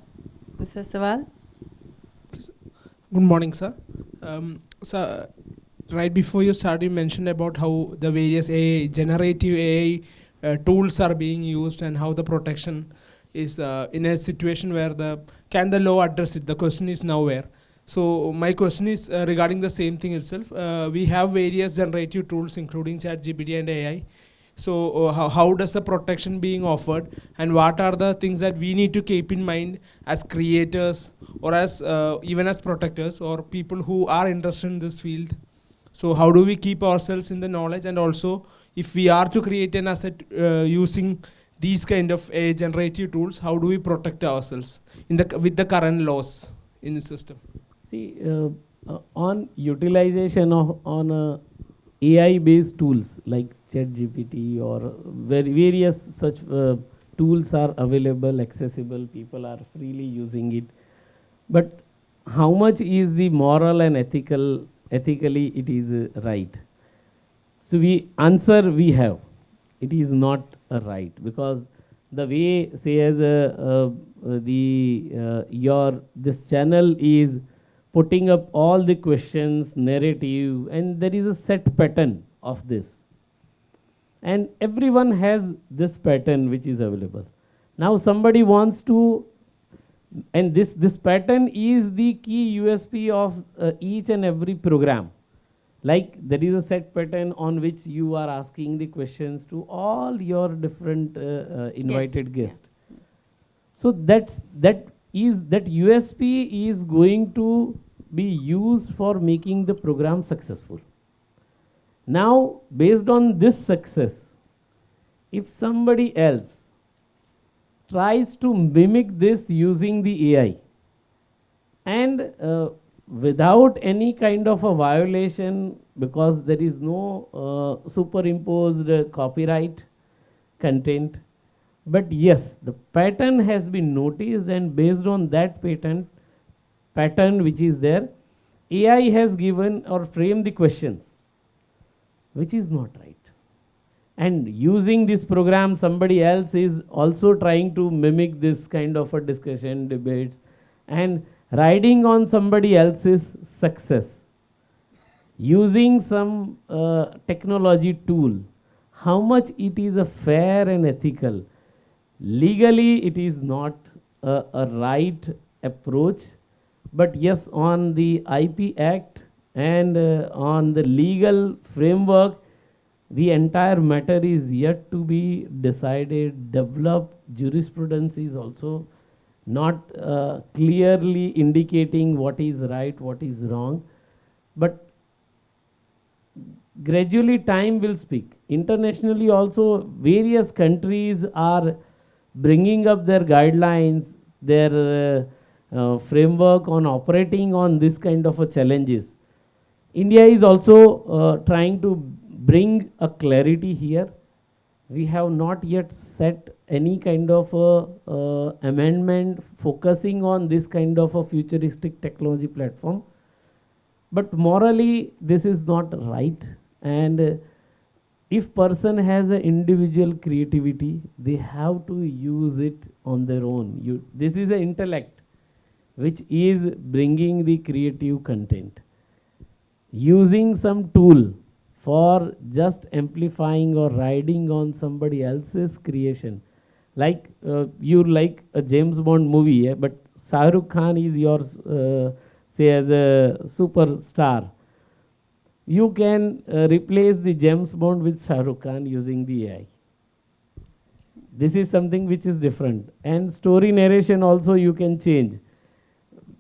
दूसरा सवाल। Good morning, sir. Sir, right before you started, you mentioned about how the various AI, generative AI tools are being used, and how the protection is in a situation where can the law address it? The question is now where. So my question is regarding the same thing itself. We have various generative tools, including ChatGPT and AI. So how does the protection being offered, and what are the things that we need to keep in mind as creators, or as even as protectors, or people who are interested in this field? So how do we keep ourselves in the knowledge, and also if we are to create an asset using these kind of generative tools, how do we protect ourselves with the current laws in the system? See, on utilization of AI based tools like ChatGPT or various such tools are available, accessible, people are freely using it, but how much is the moral and ethically it is right? So we answer we have, it is not a right, because the way say as this channel is putting up all the questions, narrative, and there is a set pattern of this, and everyone has this pattern which is available. Now somebody wants to, and this pattern is the key USP of each and every program. Like there is a set pattern on which you are asking the questions to all your different invited guests. So that USP is going to be used for making the program successful. Now, based on this success, if somebody else tries to mimic this using the AI, and without any kind of a violation, because there is no superimposed copyright content. But yes, the pattern has been noticed, and based on that pattern which is there, AI has given or framed the questions, which is not right. And using this program, somebody else is also trying to mimic this kind of a discussion, debates, and riding on somebody else's success. Using some technology tool, how much it is a fair and ethical? Legally, it is not a right approach, but yes, on the IP Act and on the legal framework, the entire matter is yet to be decided, developed. Jurisprudence is also not clearly indicating what is right, what is wrong. But gradually time will speak. Internationally also, various countries are bringing up their guidelines, their framework on operating on this kind of a challenges. India is also trying to bring a clarity here. We have not yet set any kind of amendment focusing on this kind of a futuristic technology platform. But morally, this is not right. And if person has an individual creativity, they have to use it on their own. This is an intellect which is bringing the creative content. Using some tool for just amplifying or riding on somebody else's creation. Like you like a James Bond movie, but Shah Rukh Khan is yours, say as a superstar. You can replace the James Bond with Shah Rukh Khan using the AI. This is something which is different. And story narration also you can change.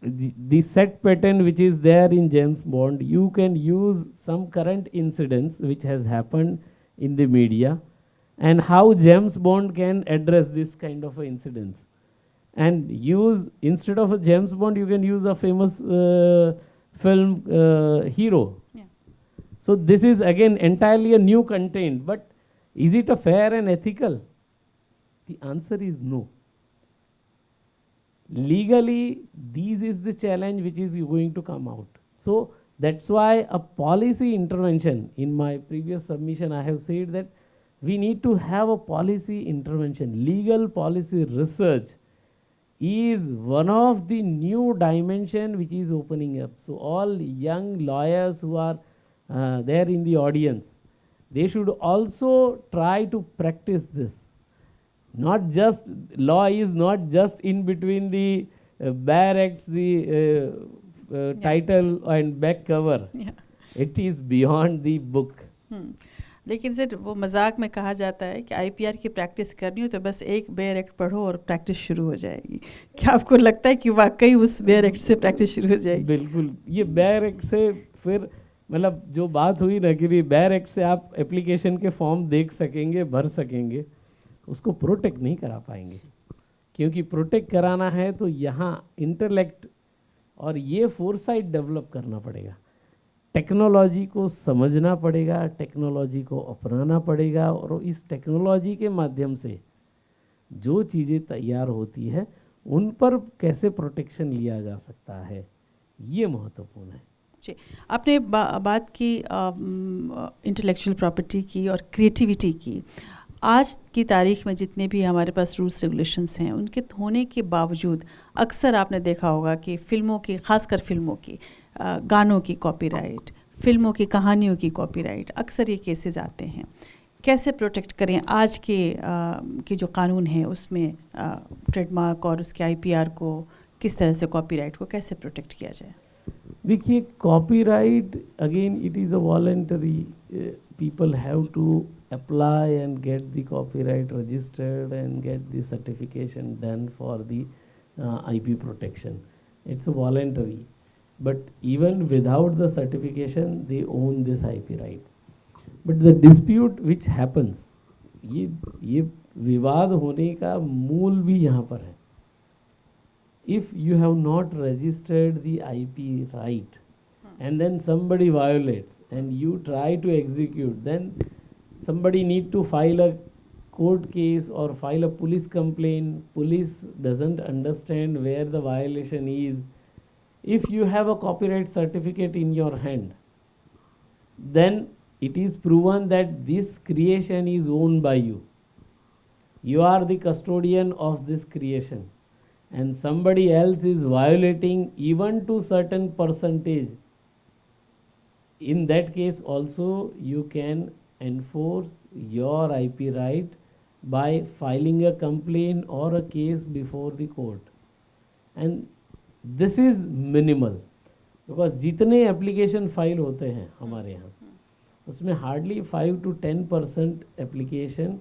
The set pattern which is there in James Bond, you can use some current incidents which has happened in the media, and how James Bond can address this kind of incidents. And use, instead of a James Bond, you can use a famous film hero. Yeah. So this is again entirely a new content, but is it a fair and ethical? The answer is no. Legally, this is the challenge which is going to come out. So that's why a policy intervention, in my previous submission I have said that we need to have a policy intervention. Legal policy research is one of the new dimension which is opening up. So all young lawyers who are there in the audience, they should also try to practice this. Not just, law is not just in between the bare acts, the title and back cover. Yeah. It is beyond the book. लेकिन sir वो मजाक में कहा जाता है कि IPR की practice करनी हो तो बस एक बेयर एक्ट पढ़ो और प्रैक्टिस शुरू हो जाएगी. क्या आपको लगता है कि वाकई उस बेयर एक्ट से प्रैक्टिस शुरू हो जाएगी? बिल्कुल. ये बेयर एक्ट से फिर मतलब जो बात हुई ना कि भी बेयर एक्ट से आप एप्लीकेशन के फॉर्म देख सकेंगे, भर सकेंगे, उसको प्रोटेक्ट नहीं करा पाएंगे. क्योंकि प्रोटेक्ट कराना है तो यहाँ इंटेलेक्ट और ये फोरसाइट डेवलप करना पड़ेगा. टेक्नोलॉजी को समझना पड़ेगा, टेक्नोलॉजी को अपनाना पड़ेगा, और इस टेक्नोलॉजी के माध्यम से जो चीज़ें तैयार होती है उन पर कैसे प्रोटेक्शन लिया जा सकता है, ये महत्वपूर्ण है. जी, आपने बात की इंटेलेक्चुअल प्रॉपर्टी की और क्रिएटिविटी की. आज की तारीख में जितने भी हमारे पास रूल्स रेगुलेशंस हैं, उनके होने के बावजूद अक्सर आपने देखा होगा कि फ़िल्मों की, ख़ासकर फ़िल्मों की, गानों की कॉपीराइट, फिल्मों की कहानियों की कॉपीराइट, अक्सर ये केसेस आते हैं. कैसे प्रोटेक्ट करें आज के जो कानून है उसमें ट्रेडमार्क और उसके आईपीआर को, किस तरह से कॉपीराइट को कैसे प्रोटेक्ट किया जाए? देखिए, copyright again it is a voluntary. People have to apply and get the copyright registered and get the certification done for the IP protection. It's a voluntary, but even without the certification they own this IP right. But the dispute which happens, ये विवाद होने का मूल भी यहाँ पर है. If you have not registered the IP right and then somebody violates and you try to execute, then somebody need to file a court case or file a police complaint. Police doesn't understand where the violation is. If you have a copyright certificate in your hand, then it is proven that this creation is owned by you. You are the custodian of this creation, and somebody else is violating even to certain percentage. In that case also you can enforce your IP right by filing a complaint or a case before the court. And this is minimal, because जितने application file होते हैं हमारे यहाँ, उसमें hardly 5 to 10% application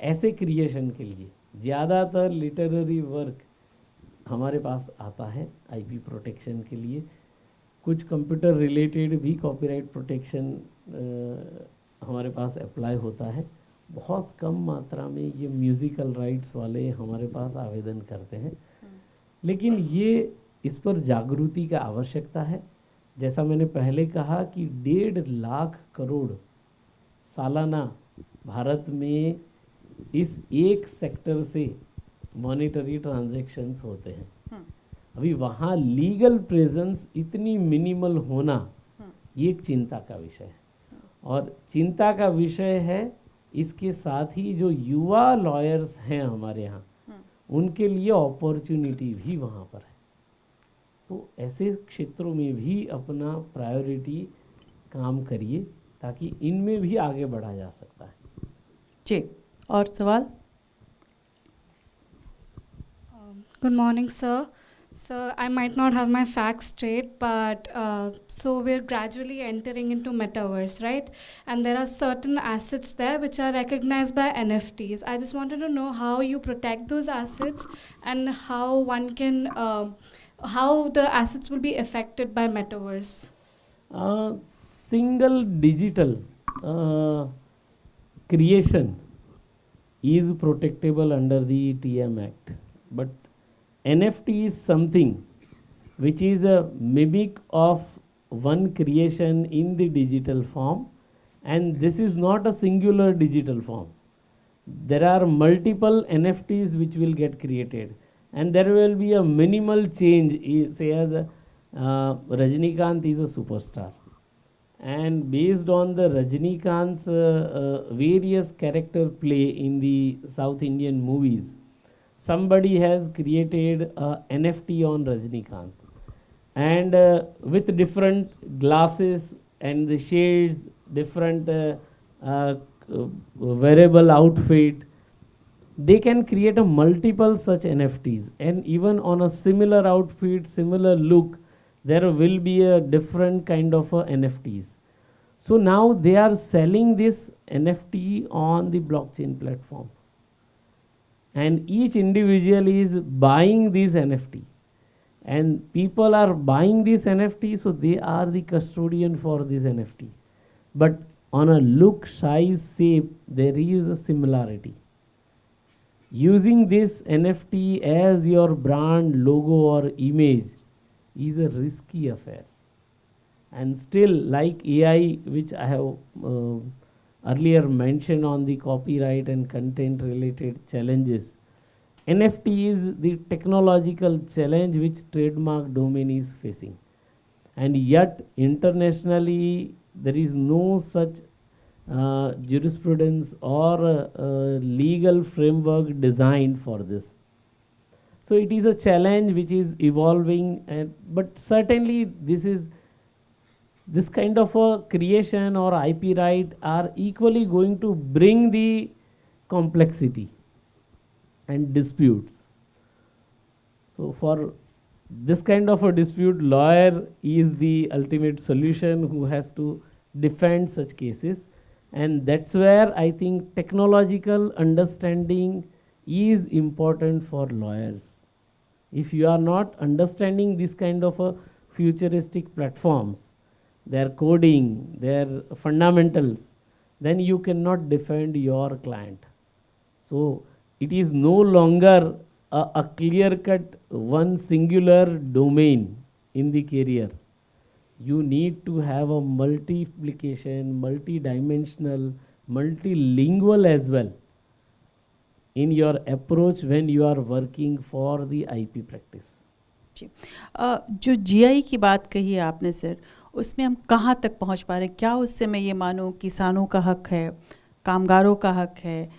ऐसे creation के लिए, ज़्यादातर लिटरेरी वर्क हमारे पास आता है आईपी प्रोटेक्शन के लिए. कुछ कंप्यूटर रिलेटेड भी कॉपीराइट प्रोटेक्शन हमारे पास अप्लाई होता है. बहुत कम मात्रा में ये म्यूज़िकल राइट्स वाले हमारे पास आवेदन करते हैं. लेकिन ये इस पर जागृति का आवश्यकता है. जैसा मैंने पहले कहा कि 1.5 लाख करोड़ सालाना भारत में इस एक सेक्टर से मॉनेटरी ट्रांजैक्शंस होते हैं. अभी वहाँ लीगल प्रेजेंस इतनी मिनिमल होना ये एक चिंता का विषय है. और चिंता का विषय है इसके साथ ही जो युवा लॉयर्स हैं हमारे यहाँ, उनके लिए अपॉर्चुनिटी भी वहाँ पर है. तो ऐसे क्षेत्रों में भी अपना प्रायोरिटी काम करिए ताकि इनमें भी आगे बढ़ा जा सकता है. जी, और सवाल? Good morning, sir. Sir, I might not have my facts straight, but so we're gradually entering into metaverse, right? And there are certain assets there which are recognized by NFTs. I just wanted to know how you protect those assets and how one can, how the assets will be affected by metaverse. Single digital creation is protectable under the TM Act, but NFT is something which is a mimic of one creation in the digital form, and this is not a singular digital form. There are multiple NFTs which will get created, and there will be a minimal change. Say as Rajinikanth is a superstar, and based on the Rajinikanth's various character play in the South Indian movies, somebody has created a NFT on Rajinikanth, and with different glasses and the shades, different wearable outfit, they can create a multiple such NFTs, and even on a similar outfit, similar look, there will be a different kind of NFTs. So now they are selling this NFT on the blockchain platform, and each individual is buying this NFT, and people are buying this NFT, so they are the custodian for this NFT. But on a look, size, shape, there is a similarity. Using this NFT as your brand logo or image is a risky affair. And still, like AI, which I have earlier mentioned on the copyright and content related challenges, NFT is the technological challenge which trademark domain is facing. And yet internationally there is no such jurisprudence or legal framework designed for this. So it is a challenge which is evolving, but certainly this kind of a creation or IP right are equally going to bring the complexity and disputes. So for this kind of a dispute, lawyer is the ultimate solution who has to defend such cases, and that's where I think technological understanding is important for lawyers. If you are not understanding this kind of a futuristic platforms, their coding, their fundamentals, then you cannot defend your client. So it is no longer a clear cut one singular domain in the career. You need to have a multiplication, multi-dimensional, multilingual as well in your approach when you are working for the IP practice. जो GI की बात कही है आपने sir, उसमें हम कहाँ तक पहुँच पा रहे हैं? क्या उससे मैं ये मानूँ किसानों का हक है, कामगारों का हक है?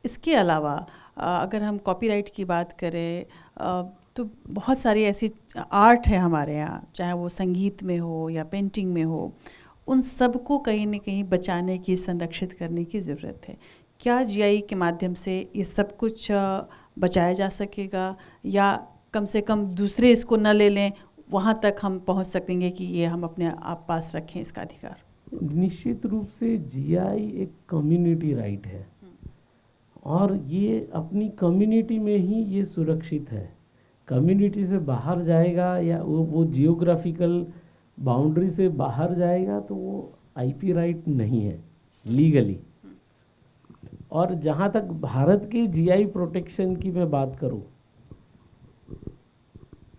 इसके अलावा अगर हम कॉपीराइट की बात करें तो बहुत सारी ऐसी आर्ट है हमारे यहाँ, चाहे वो संगीत में हो या पेंटिंग में हो, उन सब को कहीं न कहीं बचाने की, संरक्षित करने की ज़रूरत है। क्या जीआई के माध्यम से ये सब कुछ बचाया जा सकेगा, या कम से कम दूसरे इसको न ले लें, वहाँ तक हम पहुँच सकेंगे कि ये हम अपने आप पास रखें इसका अधिकार? निश्चित रूप से जीआई एक कम्युनिटी राइट है और ये अपनी कम्युनिटी में ही ये सुरक्षित है। कम्युनिटी से बाहर जाएगा या वो जियोग्राफिकल बाउंड्री से बाहर जाएगा तो वो आईपी राइट नहीं है लीगली। और जहाँ तक भारत के जीआई प्रोटेक्शन की मैं बात करूँ,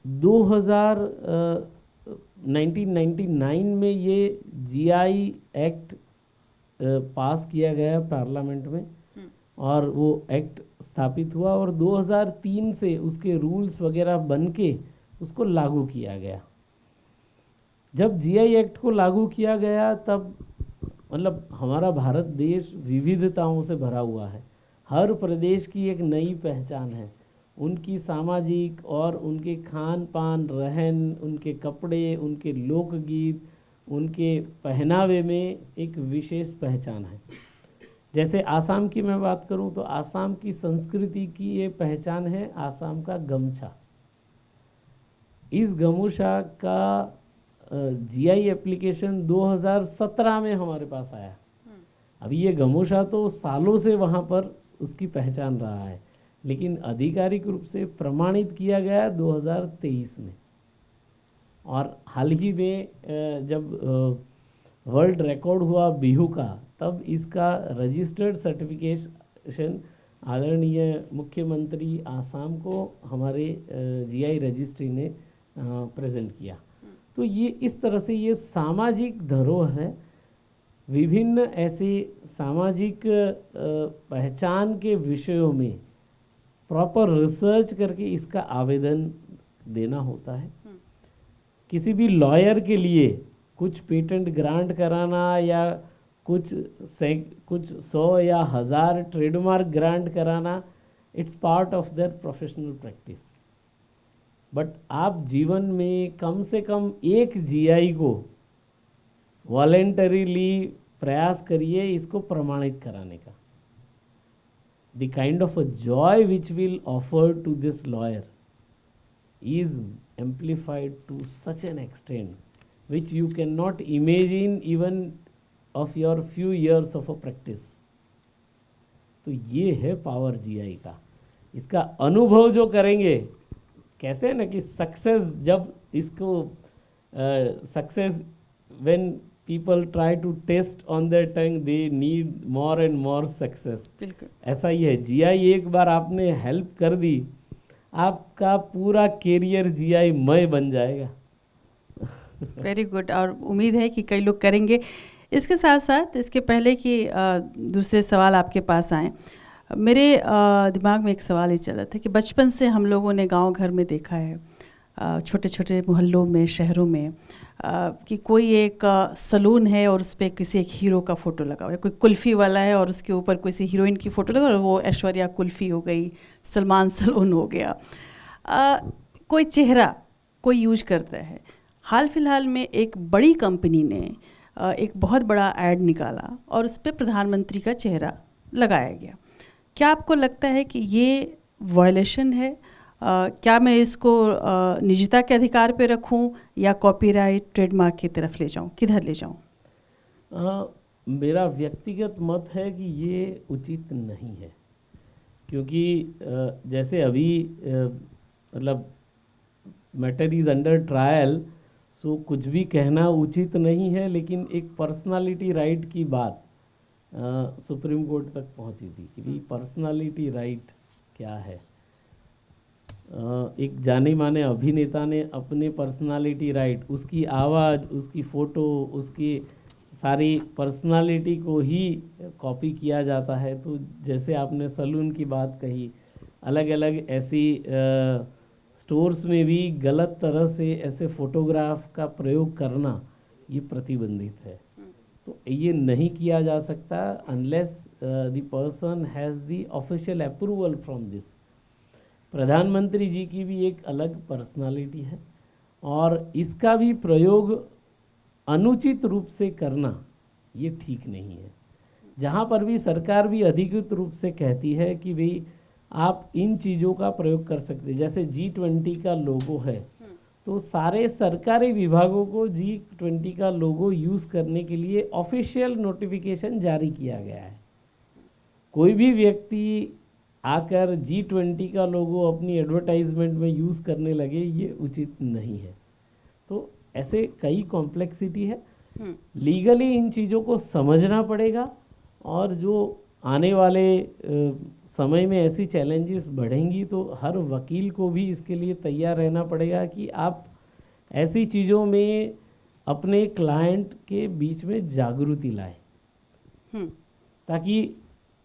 1999 में ये जीआई एक्ट पास किया गया पार्लियामेंट में और वो एक्ट स्थापित हुआ और 2003 से उसके रूल्स वगैरह बन के उसको लागू किया गया। जब जीआई एक्ट को लागू किया गया तब मतलब हमारा भारत देश विविधताओं से भरा हुआ है। हर प्रदेश की एक नई पहचान है, उनकी सामाजिक और उनके खान पान, रहन, उनके कपड़े, उनके लोकगीत, उनके पहनावे में एक विशेष पहचान है। जैसे आसाम की मैं बात करूं तो आसाम की संस्कृति की ये पहचान है आसाम का गमछा। इस गमछा का जीआई एप्लीकेशन 2017 में हमारे पास आया। अभी ये गमछा तो सालों से वहाँ पर उसकी पहचान रहा है, लेकिन आधिकारिक रूप से प्रमाणित किया गया 2023 में। और हाल ही में जब वर्ल्ड रिकॉर्ड हुआ बिहू का, तब इसका रजिस्टर्ड सर्टिफिकेशन आदरणीय मुख्यमंत्री आसाम को हमारे जीआई रजिस्ट्री ने प्रेजेंट किया। तो ये इस तरह से ये सामाजिक धरोहर है। विभिन्न ऐसे सामाजिक पहचान के विषयों में प्रॉपर रिसर्च करके इसका आवेदन देना होता है। किसी भी लॉयर के लिए कुछ पेटेंट ग्रांट कराना या कुछ 100 या 1000 ट्रेडमार्क ग्रांट कराना, it's part of their professional practice. But आप जीवन में कम से कम एक जीआई को वॉलेंटरीली प्रयास करिए इसको प्रमाणित कराने का। The kind of a joy which will offer to this lawyer is amplified to such an extent which you cannot imagine even of your few years of a practice. तो ये है पावर जीआई का। इसका अनुभव जो करेंगे, कहते हैं ना कि सक्सेस, जब इसको success when people try to test on their tongue, they need more and more success. बिल्कुल ऐसा ही है, जीआई एक बार आपने हेल्प कर दी, आपका पूरा कैरियर जीआई मय बन जाएगा। वेरी गुड, और उम्मीद है कि कई लोग करेंगे। इसके साथ साथ इसके पहले कि दूसरे सवाल आपके पास आएँ, मेरे दिमाग में एक सवाल ही चल रहा था कि बचपन से हम लोगों ने गांव घर में देखा है, छोटे छोटे मोहल्लों में, शहरों में, कि कोई एक सलून है और उस पर किसी एक हीरो का फ़ोटो लगा हुआ है, कोई कुल्फ़ी वाला है और उसके ऊपर किसी हीरोइन की फ़ोटो लगा, और वो ऐश्वर्या कुल्फ़ी हो गई, सलमान सलून हो गया। कोई चेहरा कोई यूज करता है। हाल फिलहाल में एक बड़ी कंपनी ने एक बहुत बड़ा ऐड निकाला और उस पर प्रधानमंत्री का चेहरा लगाया गया। क्या आपको लगता है कि ये वायलेशन है? क्या मैं इसको निजता के अधिकार पे रखूं या कॉपीराइट ट्रेडमार्क की तरफ ले जाऊं? किधर ले जाऊं? मेरा व्यक्तिगत मत है कि ये उचित नहीं है, क्योंकि जैसे अभी मतलब मैटर इज़ अंडर ट्रायल, सो कुछ भी कहना उचित नहीं है, लेकिन एक पर्सनालिटी राइट की बात सुप्रीम कोर्ट तक पहुंची थी कि पर्सनालिटी राइट क्या है। एक जाने माने अभिनेता ने अपने पर्सनालिटी राइट, उसकी आवाज़, उसकी फ़ोटो, उसकी सारी पर्सनालिटी को ही कॉपी किया जाता है। तो जैसे आपने सलून की बात कही, अलग अलग ऐसी स्टोर्स में भी गलत तरह से ऐसे फ़ोटोग्राफ का प्रयोग करना ये प्रतिबंधित है। तो ये नहीं किया जा सकता unless the person has the official approval from this. प्रधानमंत्री जी की भी एक अलग पर्सनालिटी है और इसका भी प्रयोग अनुचित रूप से करना ये ठीक नहीं है। जहाँ पर भी सरकार भी अधिकृत रूप से कहती है कि भाई आप इन चीज़ों का प्रयोग कर सकते हैं, जैसे G20 का लोगो है, तो सारे सरकारी विभागों को G20 का लोगो यूज़ करने के लिए ऑफिशियल नोटिफिकेशन जारी किया गया है। कोई भी व्यक्ति आकर G20 का लोगो अपनी एडवर्टाइजमेंट में यूज़ करने लगे, ये उचित नहीं है। तो ऐसे कई कॉम्प्लेक्सिटी है, लीगली इन चीज़ों को समझना पड़ेगा और जो आने वाले समय में ऐसी चैलेंजेस बढ़ेंगी तो हर वकील को भी इसके लिए तैयार रहना पड़ेगा कि आप ऐसी चीज़ों में अपने क्लाइंट के बीच में जागृति लाएं, ताकि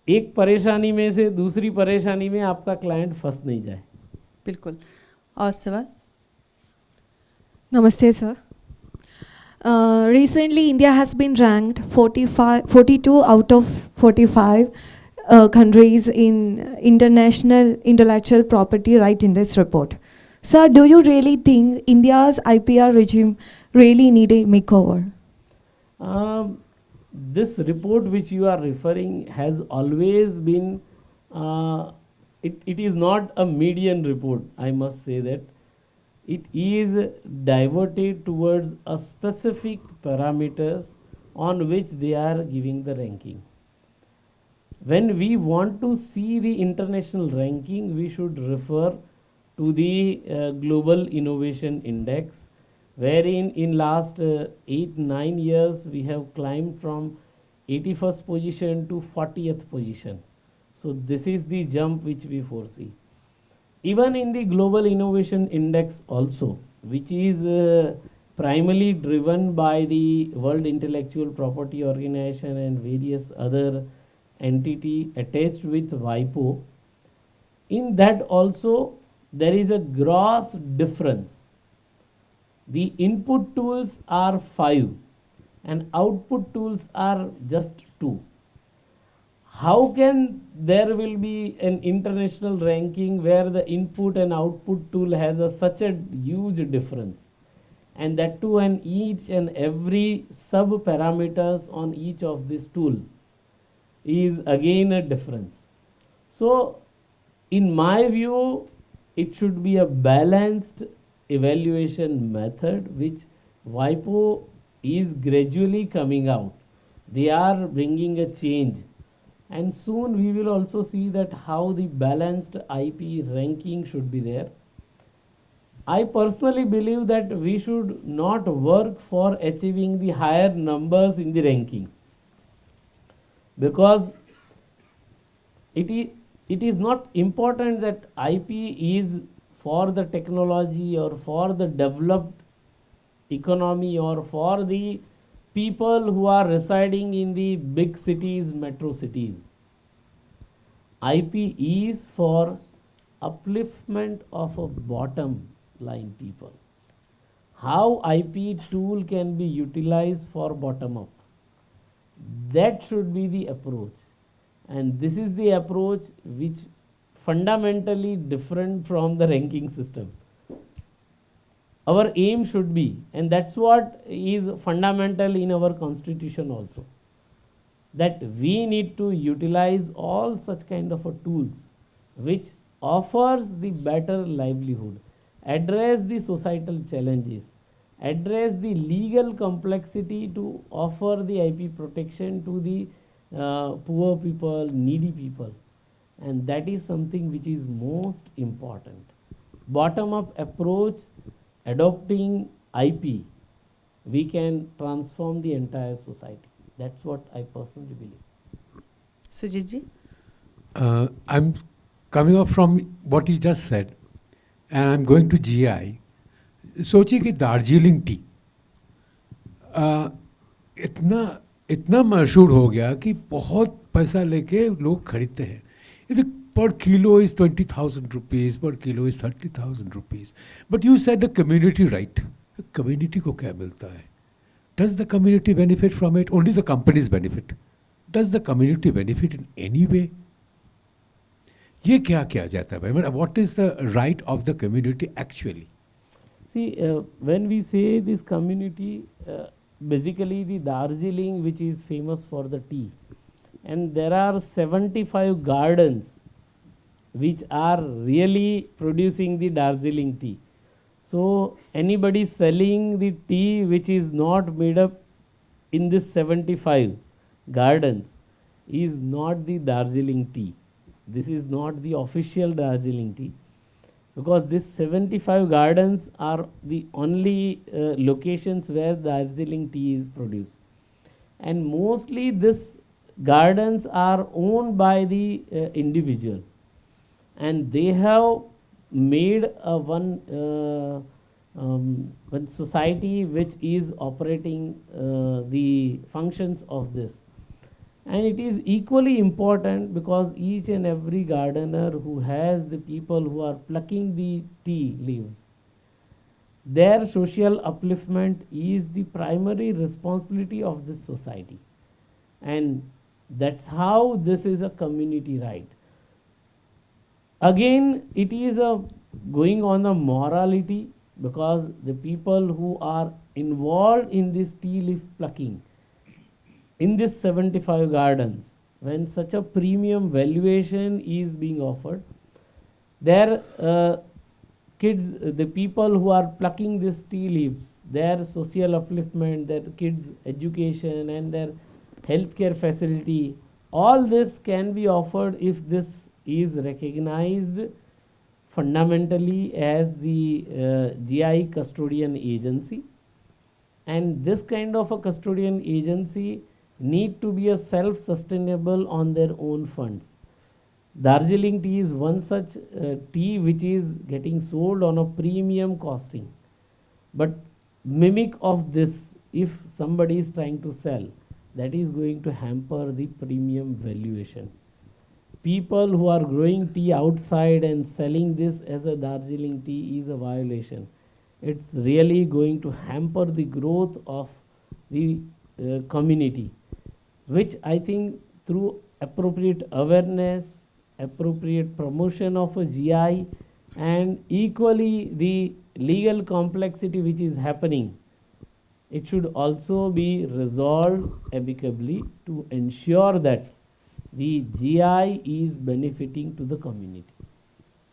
एक परेशानी में से दूसरी परेशानी में आपका क्लाइंट फंस नहीं जाए। बिल्कुल। और सवाल? Namaste, sir. Recently, India has been ranked 42 out of 45 countries in International Intellectual Property Right Index report. Sir, do you really think India's IPR regime really need a makeover? This report which you are referring has always been, it is not a median report, I must say that. It is diverted towards a specific parameters on which they are giving the ranking. When we want to see the international ranking, we should refer to the Global Innovation Index, wherein in last 8-9 years we have climbed from 81st position to 40th position. So this is the jump which we foresee. Even in the Global Innovation Index also, which is primarily driven by the World Intellectual Property Organization and various other entity attached with WIPO, in that also there is a gross difference. The input tools are 5 and output tools are just 2. How can there will be an international ranking where the input and output tool has such a huge difference, and that too, and each and every sub parameters on each of this tool is again a difference. So in my view, it should be a balanced evaluation method which WIPO is gradually coming out. They are bringing a change, and soon we will also see that how the balanced IP ranking should be there. I personally believe that we should not work for achieving the higher numbers in the ranking, because it is not important that IP is for the technology or for the developed economy or for the people who are residing in the big cities, metro cities. IP is for upliftment of a bottom line people. How IP tool can be utilized for bottom up, that should be the approach, and this is the approach which fundamentally different from the ranking system. Our aim should be, and that's what is fundamental in our constitution also, that we need to utilize all such kind of tools which offers the better livelihood, address the societal challenges, address the legal complexity to offer the IP protection to the poor people, needy people, and that is something which is most important. Bottom up approach, adopting IP, we can transform the entire society. That's what I personally believe. Sujit ji? I'm coming up from what you just said, and I'm going to GI. सोचिए कि Darjeeling T इतना मशहूर हो गया कि बहुत पैसा लेके लोग खरीदते हैं. If per kilo is 20,000 rupees, per kilo is 30,000 rupees. But you said the community right. Community को क्या मिलता है? Does the community benefit from it? Only the companies benefit. Does the community benefit in any way? ये क्या किया जाता है भाई? What is the right of the community actually? See, when we say this community, basically the Darjeeling, which is famous for the tea, and there are 75 gardens which are really producing the Darjeeling tea. So anybody selling the tea which is not made up in this 75 gardens is not the Darjeeling tea. This is not the official Darjeeling tea, because these 75 gardens are the only locations where Darjeeling tea is produced. And mostly these gardens are owned by the individual, and they have made a one society which is operating the functions of this. And it is equally important because each and every gardener who has the people who are plucking the tea leaves, their social upliftment is the primary responsibility of this society. And that's how this is a community right. Again, it is going on a morality, because the people who are involved in this tea leaf plucking in this 75 gardens, when such a premium valuation is being offered, their kids, the people who are plucking these tea leaves, their social upliftment, their kids' education and their healthcare facility, all this can be offered if this is recognized fundamentally as the GI custodian agency. And this kind of a custodian agency need to be a self-sustainable on their own funds. Darjeeling tea is one such tea which is getting sold on a premium costing. But mimic of this, if somebody is trying to sell, that is going to hamper the premium valuation. People who are growing tea outside and selling this as a Darjeeling tea is a violation. It's really going to hamper the growth of the community, which I think through appropriate awareness, appropriate promotion of a GI, and equally the legal complexity which is happening, it should also be resolved amicably to ensure that the GI is benefiting to the community.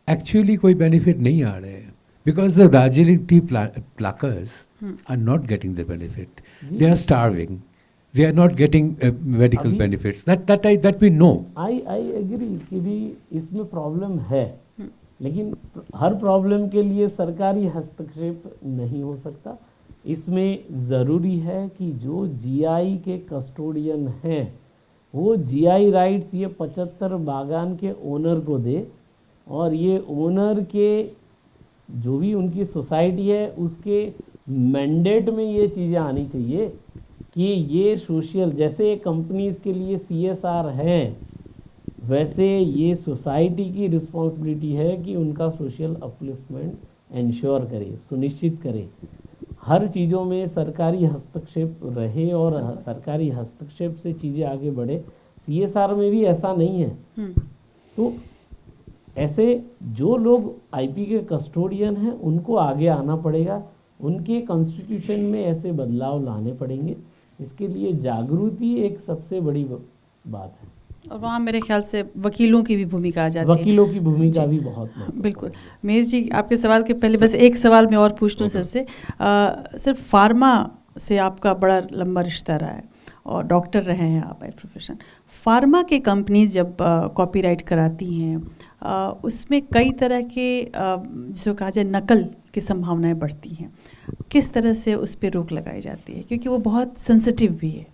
Actually कोई benefit नहीं आ रहे हैं, because the Darjeeling tea pluckers are not getting the benefit. They are starving. They are not getting medical benefits. That we know. I agree कि भी इसमें problem है, लेकिन हर problem के लिए सरकारी हस्तक्षेप नहीं हो सकता. इसमें ज़रूरी है कि जो GI के कस्टोडियन हैं वो GI राइट्स ये 75 बागान के ओनर को दे, और ये ओनर के जो भी उनकी सोसाइटी है उसके मैंडेट में ये चीज़ें आनी चाहिए कि ये सोशल, जैसे कंपनीज के लिए CSR हैं, वैसे ये सोसाइटी की रिस्पॉन्सिबिलिटी है कि उनका सोशल अपलिफ्टमेंट इंश्योर करे, सुनिश्चित करे. हर चीज़ों में सरकारी हस्तक्षेप रहे और सरकारी हस्तक्षेप से चीज़ें आगे बढ़े. CSR में भी ऐसा नहीं है. तो ऐसे जो लोग IP के कस्टोडियन हैं उनको आगे आना पड़ेगा, उनके कॉन्स्टिट्यूशन में ऐसे बदलाव लाने पड़ेंगे. इसके लिए जागृति एक सबसे बड़ी बात है. और वहाँ मेरे ख्याल से वकीलों की भी भूमिका आ जाती है. वकीलों की भूमिका भी बहुत महत्वपूर्ण. बिल्कुल. मीर जी, आपके सवाल के पहले बस एक सवाल मैं और पूछ लूँ सर से. सिर्फ फार्मा से आपका बड़ा लंबा रिश्ता रहा है और डॉक्टर रहे हैं आप बाय प्रोफेशन. फार्मा के कंपनीज जब कॉपीराइट कराती हैं उसमें कई तरह के जिसको कहा जाए नकल की संभावनाएं बढ़ती हैं. किस तरह से उस पर रोक लगाई जाती है, क्योंकि वो बहुत सेंसिटिव भी है.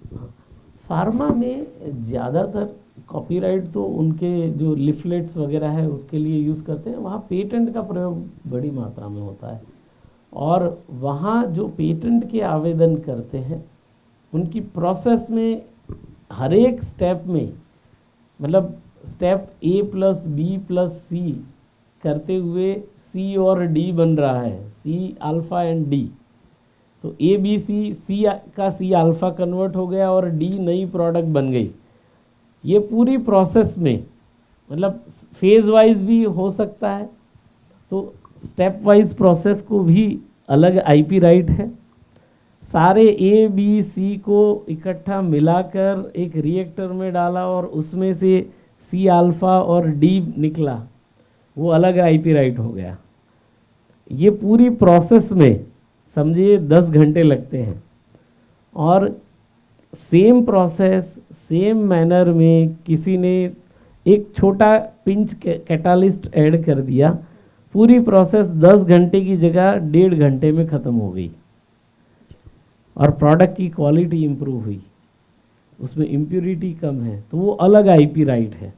फार्मा में ज़्यादातर कॉपीराइट तो उनके जो लिफलेट्स वगैरह है उसके लिए यूज़ करते हैं, वहाँ पेटेंट का प्रयोग बड़ी मात्रा में होता है। और वहाँ जो पेटेंट के आवेदन करते हैं उनकी प्रोसेस में हर एक स्टेप में, मतलब स्टेप A+B+C करते हुए C और D बन रहा है, C अल्फ़ा एंड D, तो ABC, C का C अल्फ़ा कन्वर्ट हो गया और D नई प्रोडक्ट बन गई। ये पूरी प्रोसेस में मतलब फेज़ वाइज भी हो सकता है, तो स्टेप वाइज प्रोसेस को भी अलग IP राइट है। सारे ABC को इकट्ठा मिलाकर एक रिएक्टर में डाला और उसमें से C अल्फ़ा और D निकला, वो अलग IP राइट हो गया। ये पूरी प्रोसेस में समझिए 10 घंटे लगते हैं, और सेम प्रोसेस सेम मैनर में किसी ने एक छोटा पिंच कैटालिस्ट ऐड कर दिया, पूरी प्रोसेस 10 घंटे की जगह 1.5 घंटे में ख़त्म हो गई और प्रोडक्ट की क्वालिटी इम्प्रूव हुई, उसमें इम्प्योरिटी कम है, तो वो अलग IP राइट है।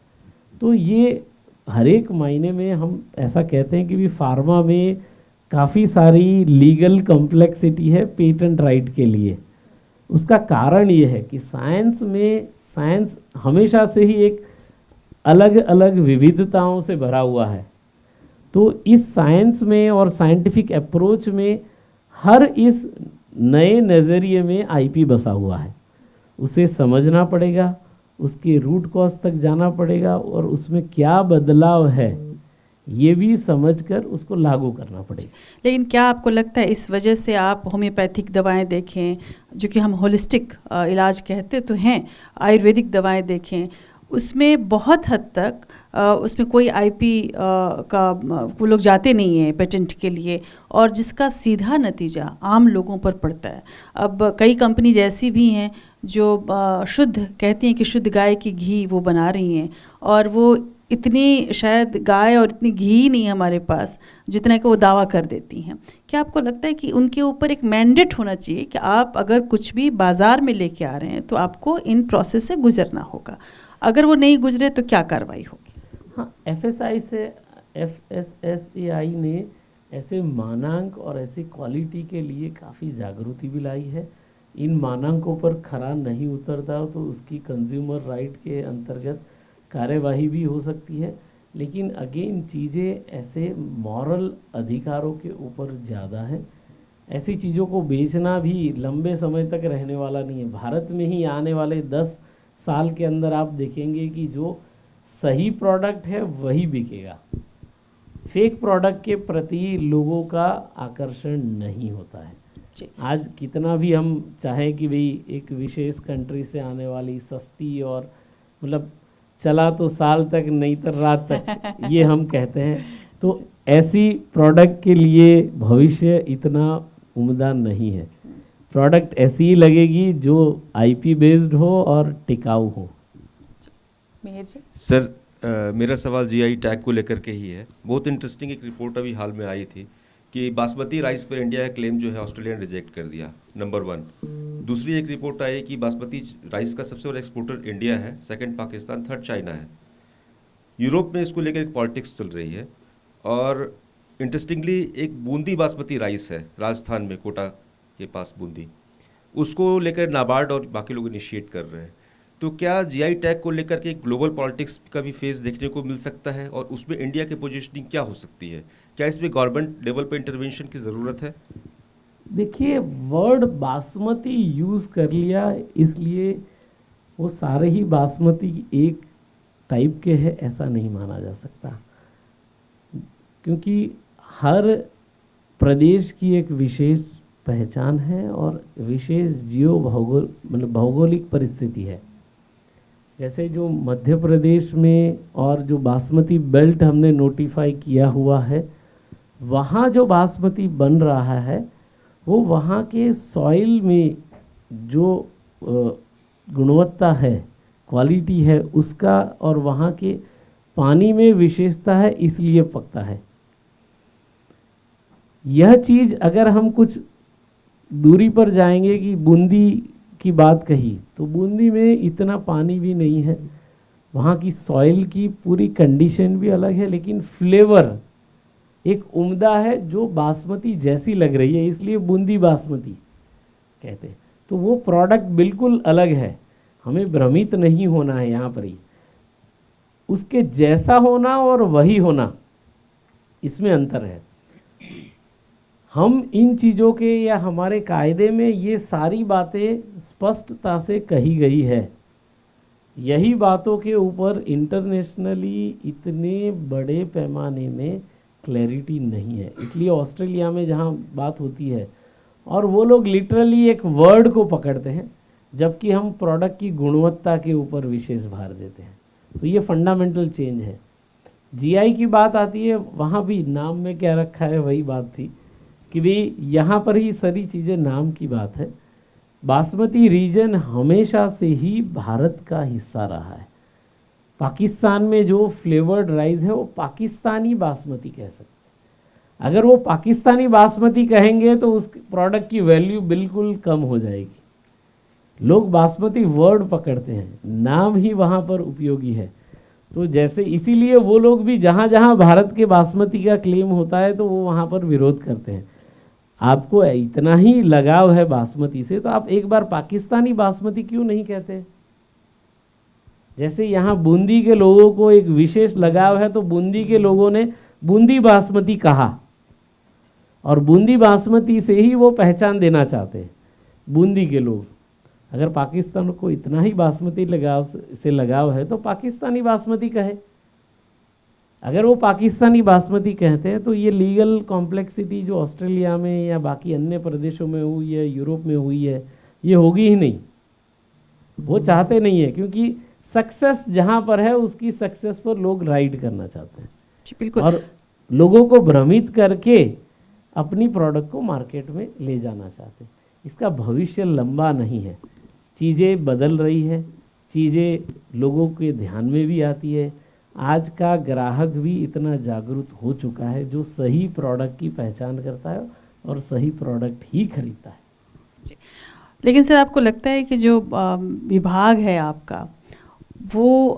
तो ये हर एक मायने में हम ऐसा कहते हैं कि भी फार्मा में काफ़ी सारी लीगल कॉम्प्लेक्सिटी है पेटेंट राइट के लिए। उसका कारण ये है कि साइंस हमेशा से ही एक अलग अलग विविधताओं से भरा हुआ है। तो इस साइंस में और साइंटिफिक अप्रोच में हर इस नए नज़रिए में IP बसा हुआ है, उसे समझना पड़ेगा, उसके रूट कॉज तक जाना पड़ेगा और उसमें क्या बदलाव है ये भी समझकर उसको लागू करना पड़ेगा। लेकिन क्या आपको लगता है इस वजह से आप होम्योपैथिक दवाएं देखें, जो कि हम होलिस्टिक इलाज कहते तो हैं, आयुर्वेदिक दवाएं देखें, उसमें बहुत हद तक उसमें कोई IP का वो लोग जाते नहीं हैं पेटेंट के लिए, और जिसका सीधा नतीजा आम लोगों पर पड़ता है। अब कई कंपनी जैसी भी हैं जो शुद्ध कहती हैं कि शुद्ध गाय की घी वो बना रही हैं, और वो इतनी शायद गाय और इतनी घी नहीं है हमारे पास जितना कि वो दावा कर देती हैं। क्या आपको लगता है कि उनके ऊपर एक मैंडेट होना चाहिए कि आप अगर कुछ भी बाज़ार में लेके आ रहे हैं तो आपको इन प्रोसेस से गुजरना होगा, अगर वो नहीं गुजरे तो क्या कार्रवाई होगी? हाँ, FSSAI ने ऐसे मानांक और ऐसी क्वालिटी के लिए काफ़ी जागृति भी लाई है। इन मानांकों पर खरा नहीं उतरता तो उसकी कंज्यूमर राइट के अंतर्गत कार्यवाही भी हो सकती है। लेकिन अगेन चीज़ें ऐसे मॉरल अधिकारों के ऊपर ज़्यादा है। ऐसी चीज़ों को बेचना भी लंबे समय तक रहने वाला नहीं है। भारत में ही आने वाले 10 साल के अंदर आप देखेंगे कि जो सही प्रोडक्ट है वही बिकेगा, फेक प्रोडक्ट के प्रति लोगों का आकर्षण नहीं होता है। आज कितना भी हम चाहें कि भाई एक विशेष कंट्री से आने वाली सस्ती और मतलब चला तो साल तक नहीं तो रात तक ये हम कहते हैं, तो ऐसी प्रोडक्ट के लिए भविष्य इतना उम्दा नहीं है। प्रोडक्ट ऐसी ही लगेगी जो IP बेस्ड हो और टिकाऊ हो। सर मेरा सवाल GI टैग को लेकर के ही है। बहुत इंटरेस्टिंग एक रिपोर्ट अभी हाल में आई थी कि बासमती राइस पर इंडिया का क्लेम जो है ऑस्ट्रेलिया ने रिजेक्ट कर दिया, नंबर 1। दूसरी एक रिपोर्ट आई कि बासमती राइस का सबसे बड़ा एक्सपोर्टर इंडिया है, सेकंड पाकिस्तान, थर्ड चाइना है। यूरोप में इसको लेकर एक पॉलिटिक्स चल रही है। और इंटरेस्टिंगली एक बूंदी बासमती राइस है राजस्थान में, कोटा के पास बूंदी, उसको लेकर नाबार्ड और बाकी लोग इनिशिएट कर रहे हैं। तो क्या GI टैग को लेकर के ग्लोबल पॉलिटिक्स का भी फेस देखने को मिल सकता है और उसमें इंडिया की पोजीशनिंग क्या हो सकती है? क्या इसमें गवर्नमेंट लेवल पे इंटरवेंशन की ज़रूरत है? देखिए, वर्ड बासमती यूज़ कर लिया इसलिए वो सारे ही बासमती एक टाइप के हैं ऐसा नहीं माना जा सकता, क्योंकि हर प्रदेश की एक विशेष पहचान है और विशेष भौगोलिक परिस्थिति है। जैसे जो मध्य प्रदेश में और जो बासमती बेल्ट हमने नोटिफाई किया हुआ है, वहाँ जो बासमती बन रहा है वो वहाँ के सॉइल में जो गुणवत्ता है, क्वालिटी है उसका, और वहाँ के पानी में विशेषता है इसलिए पकता है। यह चीज़ अगर हम कुछ दूरी पर जाएंगे कि बूंदी की बात कही तो बूंदी में इतना पानी भी नहीं है, वहाँ की सॉइल की पूरी कंडीशन भी अलग है, लेकिन फ्लेवर एक उम्दा है जो बासमती जैसी लग रही है, इसलिए बूंदी बासमती कहते हैं। तो वो प्रोडक्ट बिल्कुल अलग है, हमें भ्रमित नहीं होना है यहाँ पर ही। उसके जैसा होना और वही होना, इसमें अंतर है। हम इन चीज़ों के या हमारे कायदे में ये सारी बातें स्पष्टता से कही गई है। यही बातों के ऊपर इंटरनेशनली इतने बड़े पैमाने में क्लैरिटी नहीं है, इसलिए ऑस्ट्रेलिया में जहाँ बात होती है और वो लोग लिटरली एक वर्ड को पकड़ते हैं, जबकि हम प्रोडक्ट की गुणवत्ता के ऊपर विशेष भार देते हैं। तो ये फंडामेंटल चेंज है। जीआई की बात आती है, वहाँ भी नाम में क्या रखा है वही बात थी कि भाई यहाँ पर ही सारी चीज़ें नाम की बात है। बासमती रीजन हमेशा से ही भारत का हिस्सा रहा है। पाकिस्तान में जो फ्लेवर्ड राइस है वो पाकिस्तानी बासमती कह सकते हैं। अगर वो पाकिस्तानी बासमती कहेंगे तो उस प्रोडक्ट की वैल्यू बिल्कुल कम हो जाएगी। लोग बासमती वर्ड पकड़ते हैं, नाम ही वहाँ पर उपयोगी है। तो जैसे इसीलिए वो लोग भी जहाँ जहाँ भारत के बासमती का क्लेम होता है तो वो वहाँ पर विरोध करते हैं। आपको इतना ही लगाव है बासमती से तो आप एक बार पाकिस्तानी बासमती क्यों नहीं कहते? जैसे यहाँ बूंदी के लोगों को एक विशेष लगाव है तो बूंदी के लोगों ने बूंदी बासमती कहा और बूंदी बासमती से ही वो पहचान देना चाहते हैं बूंदी के लोग। अगर पाकिस्तान को इतना ही बासमती लगाव है तो पाकिस्तानी बासमती कहे। अगर वो पाकिस्तानी बासमती कहते हैं तो ये लीगल कॉम्प्लेक्सिटी जो ऑस्ट्रेलिया में या बाकी अन्य प्रदेशों में हुई है, यूरोप में हुई है, ये होगी ही नहीं। वो चाहते नहीं है क्योंकि सक्सेस जहाँ पर है उसकी सक्सेस पर लोग राइड करना चाहते हैं। बिल्कुल। और लोगों को भ्रमित करके अपनी प्रोडक्ट को मार्केट में ले जाना चाहते हैं। इसका भविष्य लंबा नहीं है। चीज़ें बदल रही है, चीज़ें लोगों के ध्यान में भी आती है। आज का ग्राहक भी इतना जागरूक हो चुका है जो सही प्रोडक्ट की पहचान करता है और सही प्रोडक्ट ही खरीदता है। लेकिन सर आपको लगता है कि जो विभाग है आपका वो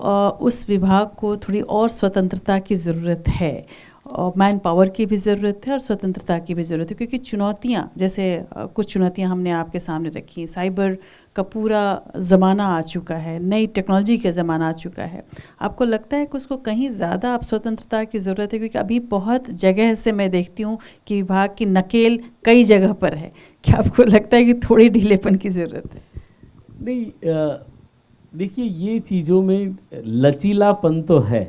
उस विभाग को थोड़ी और स्वतंत्रता की ज़रूरत है, और मैन पावर की भी ज़रूरत है और स्वतंत्रता की भी ज़रूरत है, क्योंकि चुनौतियाँ जैसे कुछ चुनौतियाँ हमने आपके सामने रखी। साइबर का पूरा ज़माना आ चुका है, नई टेक्नोलॉजी का ज़माना आ चुका है। आपको लगता है कि उसको कहीं ज़्यादा अब स्वतंत्रता की ज़रूरत है? क्योंकि अभी बहुत जगह से मैं देखती हूँ कि विभाग की नकेल कई जगह पर है। क्या आपको लगता है कि थोड़ी ढीलेपन की ज़रूरत है? नहीं, देखिए ये चीज़ों में लचीलापन तो है।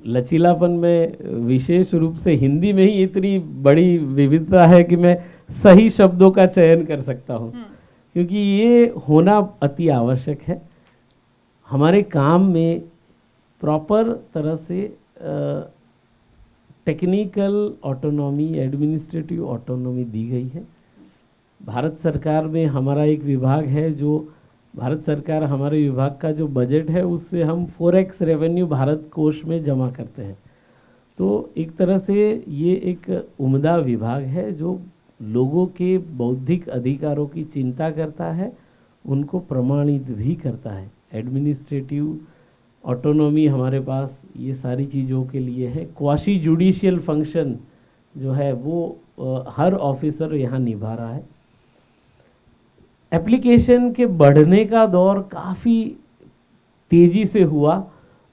लचीलापन में विशेष रूप से हिंदी में ही इतनी बड़ी विविधता है कि मैं सही शब्दों का चयन कर सकता हूँ, क्योंकि ये होना अति आवश्यक है। हमारे काम में प्रॉपर तरह से टेक्निकल ऑटोनॉमी, एडमिनिस्ट्रेटिव ऑटोनॉमी दी गई है। भारत सरकार में हमारा एक विभाग है जो भारत सरकार हमारे विभाग का जो बजट है उससे हम 4x रेवेन्यू भारत कोष में जमा करते हैं। तो एक तरह से ये एक उम्दा विभाग है जो लोगों के बौद्धिक अधिकारों की चिंता करता है, उनको प्रमाणित भी करता है। एडमिनिस्ट्रेटिव ऑटोनॉमी हमारे पास ये सारी चीज़ों के लिए है। क्वाशी जुडिशियल फंक्शन जो है वो हर ऑफिसर यहाँ निभा रहा है। एप्लीकेशन के बढ़ने का दौर काफ़ी तेज़ी से हुआ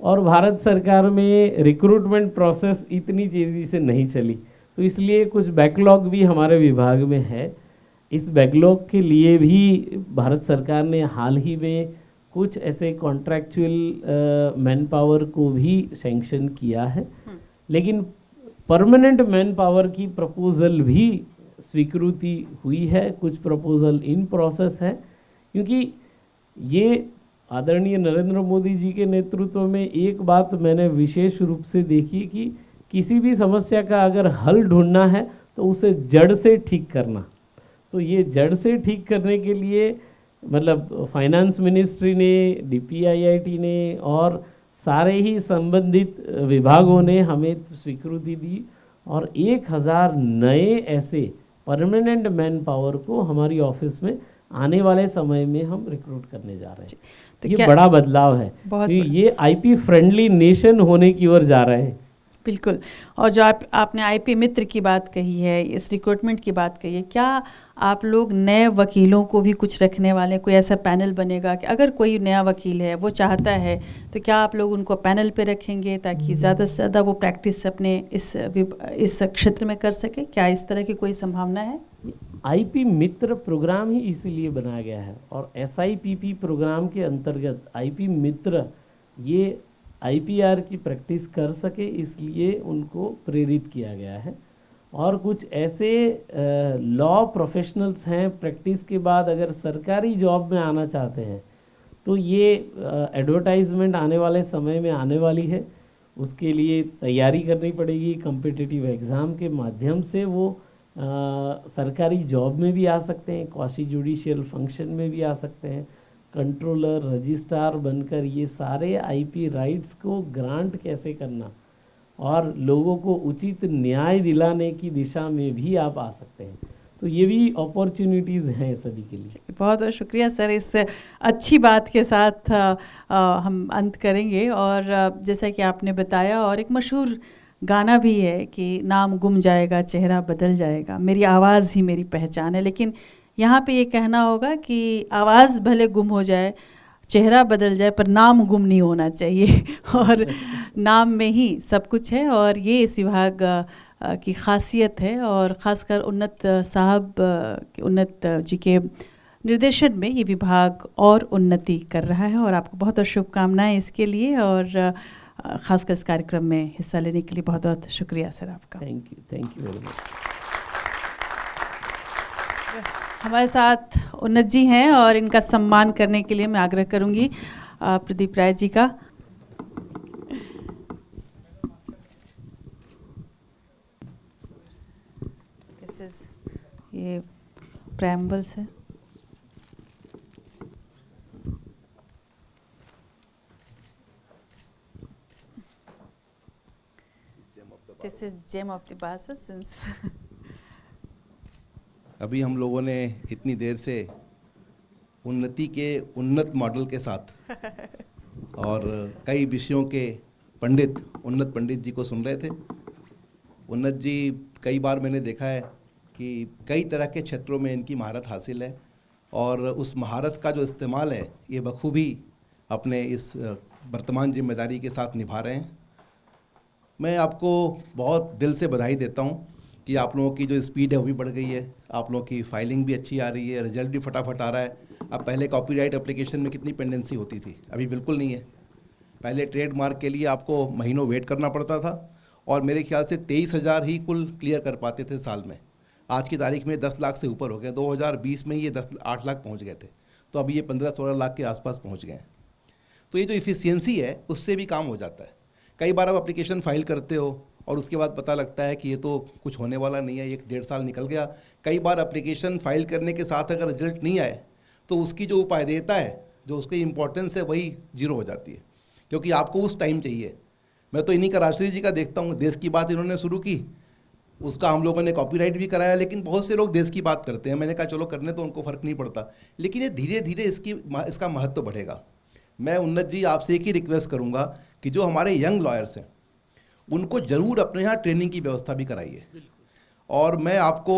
और भारत सरकार में रिक्रूटमेंट प्रोसेस इतनी तेज़ी से नहीं चली, तो इसलिए कुछ बैकलॉग भी हमारे विभाग में है। इस बैकलॉग के लिए भी भारत सरकार ने हाल ही में कुछ ऐसे कॉन्ट्रैक्चुअल मैन पावर को भी सैंक्शन किया है, लेकिन परमानेंट मैन पावर की प्रपोज़ल भी स्वीकृति हुई है। कुछ प्रपोज़ल इन प्रोसेस है, क्योंकि ये आदरणीय नरेंद्र मोदी जी के नेतृत्व में एक बात मैंने विशेष रूप से देखी कि किसी भी समस्या का अगर हल ढूंढना है तो उसे जड़ से ठीक करना। तो ये जड़ से ठीक करने के लिए मतलब फाइनेंस मिनिस्ट्री ने, DPIIT ने और सारे ही संबंधित विभागों ने हमें स्वीकृति दी और 1000 नए ऐसे परमानेंट मैन पावर को हमारी ऑफिस में आने वाले समय में हम रिक्रूट करने जा रहे हैं। तो ये क्या- बड़ा बदलाव है, बहुत तो ये आईपी फ्रेंडली नेशन होने की ओर जा रहे हैं। बिल्कुल। और जो आपने आईपी मित्र की बात कही है, इस रिक्रूटमेंट की बात कही है, क्या आप लोग नए वकीलों को भी कुछ रखने वाले हैं? कोई ऐसा पैनल बनेगा कि अगर कोई नया वकील है वो चाहता है तो क्या आप लोग उनको पैनल पे रखेंगे ताकि ज़्यादा से ज़्यादा वो प्रैक्टिस अपने इस क्षेत्र में कर सके? क्या इस तरह की कोई संभावना है? आईपी मित्र प्रोग्राम ही इसीलिए बनाया गया है, और SIPP प्रोग्राम के अंतर्गत आईपी मित्र ये IPR की प्रैक्टिस कर सके इसलिए उनको प्रेरित किया गया है। और कुछ ऐसे लॉ प्रोफेशनल्स हैं प्रैक्टिस के बाद अगर सरकारी जॉब में आना चाहते हैं तो ये एडवर्टाइजमेंट आने वाले समय में आने वाली है, उसके लिए तैयारी करनी पड़ेगी। कॉम्पिटिटिव एग्ज़ाम के माध्यम से वो सरकारी जॉब में भी आ सकते हैं, क्वासी जुडिशियल फंक्शन में भी आ सकते हैं, कंट्रोलर, रजिस्ट्रार बनकर ये सारे आईपी राइट्स को ग्रांट कैसे करना और लोगों को उचित न्याय दिलाने की दिशा में भी आप आ सकते हैं। तो ये भी अपॉर्चुनिटीज़ हैं सभी के लिए। बहुत बहुत शुक्रिया सर। इस अच्छी बात के साथ हम अंत करेंगे। और जैसा कि आपने बताया, और एक मशहूर गाना भी है कि नाम गुम जाएगा चेहरा बदल जाएगा, मेरी आवाज़ ही मेरी पहचान है। लेकिन यहाँ पे ये कहना होगा कि आवाज़ भले गुम हो जाए, चेहरा बदल जाए, पर नाम गुम नहीं होना चाहिए और नाम में ही सब कुछ है। और ये इस विभाग की खासियत है, और ख़ासकर उन्नत साहब उन्नत जी के निर्देशन में ये विभाग और उन्नति कर रहा है। और आपको बहुत बहुत शुभकामनाएं इसके लिए, और ख़ासकर इस कार्यक्रम में हिस्सा लेने के लिए बहुत बहुत शुक्रिया सर आपका। Thank you very much. हमारे साथ उन्नत जी हैं और इनका सम्मान करने के लिए मैं आग्रह करूंगी प्रदीप राय जी का। ये preambles है। This is gem of the Basa since अभी हम लोगों ने इतनी देर से उन्नति के उन्नत मॉडल के साथ और कई विषयों के पंडित उन्नत पंडित जी को सुन रहे थे। उन्नत जी, कई बार मैंने देखा है कि कई तरह के क्षेत्रों में इनकी महारत हासिल है और उस महारत का जो इस्तेमाल है ये बखूबी अपने इस वर्तमान जिम्मेदारी के साथ निभा रहे हैं। मैं आपको बहुत दिल से बधाई देता हूँ कि आप लोगों की जो स्पीड है वो भी बढ़ गई है, आप लोगों की फाइलिंग भी अच्छी आ रही है, रिजल्ट भी फटाफट आ रहा है। अब पहले कॉपीराइट एप्लीकेशन में कितनी पेंडेंसी होती थी, अभी बिल्कुल नहीं है। पहले ट्रेडमार्क के लिए आपको महीनों वेट करना पड़ता था और मेरे ख्याल से 23,000 ही कुल क्लियर कर पाते थे साल में। आज की तारीख में 10 लाख से ऊपर हो गए। 2020 में ये 8 लाख पहुँच गए थे, तो अभी ये 15-16 लाख के आसपास पहुँच गए हैं। तो ये जो इफ़िशियंसी है उससे भी काम हो जाता है। कई बार आप एप्लीकेशन फाइल करते हो और उसके बाद पता लगता है कि ये तो कुछ होने वाला नहीं है, 1-1.5 साल निकल गया। कई बार एप्लीकेशन फाइल करने के साथ अगर रिजल्ट नहीं आए तो उसकी जो उपादेयता है, जो उसकी इम्पोर्टेंस है, वही जीरो हो जाती है, क्योंकि आपको उस टाइम चाहिए। मैं तो इन्हीं का राष्ट्रीय जी का देखता हूँ, देश की बात इन्होंने शुरू की, उसका हम लोगों ने कॉपीराइट भी कराया, लेकिन बहुत से लोग देश की बात करते हैं। मैंने कहा चलो करने तो, उनको फ़र्क नहीं पड़ता, लेकिन ये धीरे धीरे इसका महत्व बढ़ेगा। मैं उन्नत जी आपसे एक ही रिक्वेस्ट करूँगा कि जो हमारे यंग लॉयर्स हैं उनको ज़रूर अपने यहाँ ट्रेनिंग की व्यवस्था भी कराइए। और मैं आपको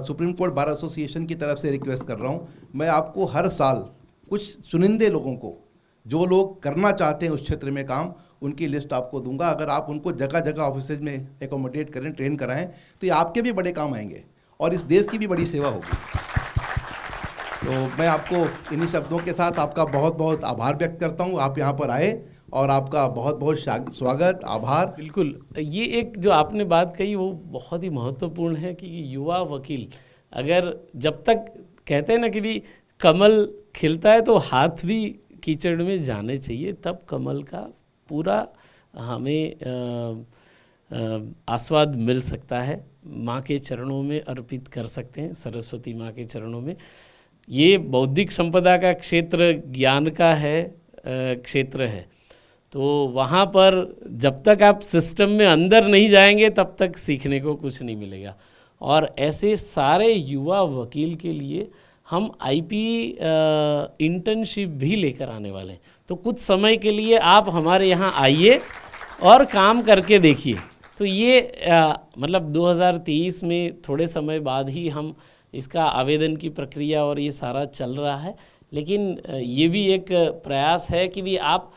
सुप्रीम कोर्ट बार एसोसिएशन की तरफ से रिक्वेस्ट कर रहा हूँ, मैं आपको हर साल कुछ चुनिंदे लोगों को, जो लोग करना चाहते हैं उस क्षेत्र में काम, उनकी लिस्ट आपको दूंगा। अगर आप उनको जगह जगह ऑफिस में एकोमोडेट करें, ट्रेन कराएं, तो ये आपके भी बड़े काम आएंगे और इस देश की भी बड़ी सेवा होगी। तो मैं आपको इन्हीं शब्दों के साथ आपका बहुत बहुत आभार व्यक्त करता हूँ। आप यहाँ पर आए और आपका बहुत बहुत स्वागत, आभार। बिल्कुल, ये एक जो आपने बात कही वो बहुत ही महत्वपूर्ण है कि युवा वकील, अगर जब तक कहते हैं ना कि भी कमल खिलता है तो हाथ भी कीचड़ में जाने चाहिए, तब कमल का पूरा हमें आस्वाद मिल सकता है। माँ के चरणों में अर्पित कर सकते हैं, सरस्वती माँ के चरणों में। ये बौद्धिक संपदा का क्षेत्र ज्ञान का है क्षेत्र है, तो वहाँ पर जब तक आप सिस्टम में अंदर नहीं जाएंगे तब तक सीखने को कुछ नहीं मिलेगा। और ऐसे सारे युवा वकील के लिए हम आईपी इंटर्नशिप भी लेकर आने वाले हैं। तो कुछ समय के लिए आप हमारे यहाँ आइए और काम करके देखिए। तो ये मतलब 2023 में थोड़े समय बाद ही हम इसका आवेदन की प्रक्रिया और ये सारा चल रहा है, लेकिन ये भी एक प्रयास है कि भी आप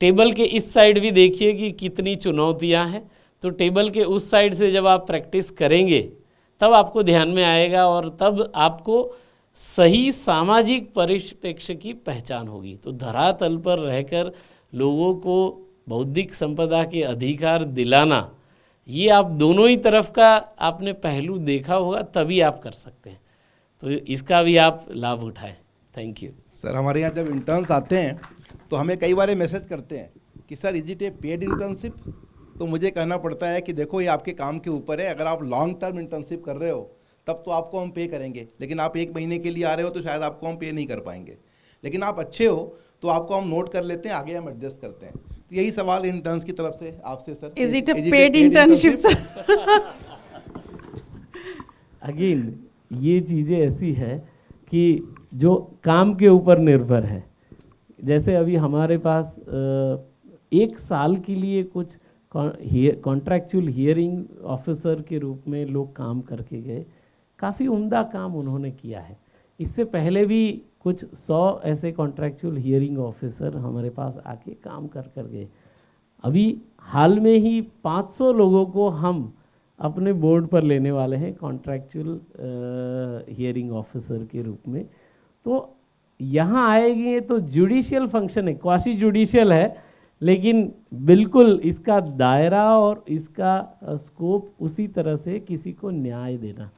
टेबल के इस साइड भी देखिए कि कितनी चुनौतियां हैं। तो टेबल के उस साइड से जब आप प्रैक्टिस करेंगे तब आपको ध्यान में आएगा और तब आपको सही सामाजिक परिप्रेक्ष्य की पहचान होगी। तो धरातल पर रहकर लोगों को बौद्धिक संपदा के अधिकार दिलाना, ये आप दोनों ही तरफ का आपने पहलू देखा होगा, तभी आप कर सकते हैं। तो इसका भी आप लाभ उठाएं। Thank you sir. हमारे यहाँ जब इंटर्न्स आते हैं तो हमें कई बार मैसेज करते हैं कि sir is it A paid internship. तो मुझे कहना पड़ता है कि देखो ये आपके काम के ऊपर है। अगर आप लॉन्ग टर्म इंटर्नशिप कर रहे हो तब तो आपको हम पे करेंगे, लेकिन आप 1 महीने के लिए आ रहे हो तो शायद आपको हम पे नहीं कर पाएंगे। लेकिन आप अच्छे हो तो आपको हम नोट कर लेते हैं, आगे हम एडजस्ट करते हैं। तो यही सवाल इंटर्न्स की तरफ से आपसे sir, is it a paid internship sir? Again ये चीज़ें ऐसी है कि जो काम के ऊपर निर्भर है। जैसे अभी हमारे पास 1 साल के लिए कुछ कॉन्ट्रैक्चुअल हियरिंग ऑफिसर के रूप में लोग काम करके गए। काफ़ी उम्दा काम उन्होंने किया है। इससे पहले भी कुछ 100 ऐसे कॉन्ट्रैक्चुअल हियरिंग ऑफिसर हमारे पास आके काम कर गए। अभी हाल में ही 500 लोगों को हम अपने बोर्ड पर लेने वाले हैं कॉन्ट्रैक्चुअल हियरिंग ऑफिसर के रूप में। तो यहाँ आएंगे तो जुडिशियल फंक्शन है, क्वासी जुडिशियल है, लेकिन बिल्कुल इसका दायरा और इसका स्कोप उसी तरह से किसी को न्याय देना,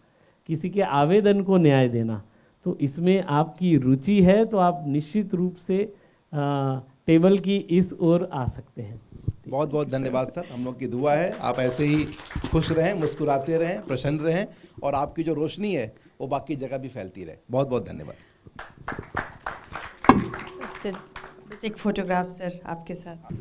किसी के आवेदन को न्याय देना। तो इसमें आपकी रुचि है तो आप निश्चित रूप से टेबल की इस ओर आ सकते हैं। बहुत बहुत धन्यवाद सर। हम लोग की दुआ है आप ऐसे ही खुश रहें, मुस्कुराते रहें, प्रसन्न रहें और आपकी जो रोशनी है वो बाकी जगह भी फैलती रहे। बहुत बहुत धन्यवाद सर एक फोटोग्राफ सर आपके साथ।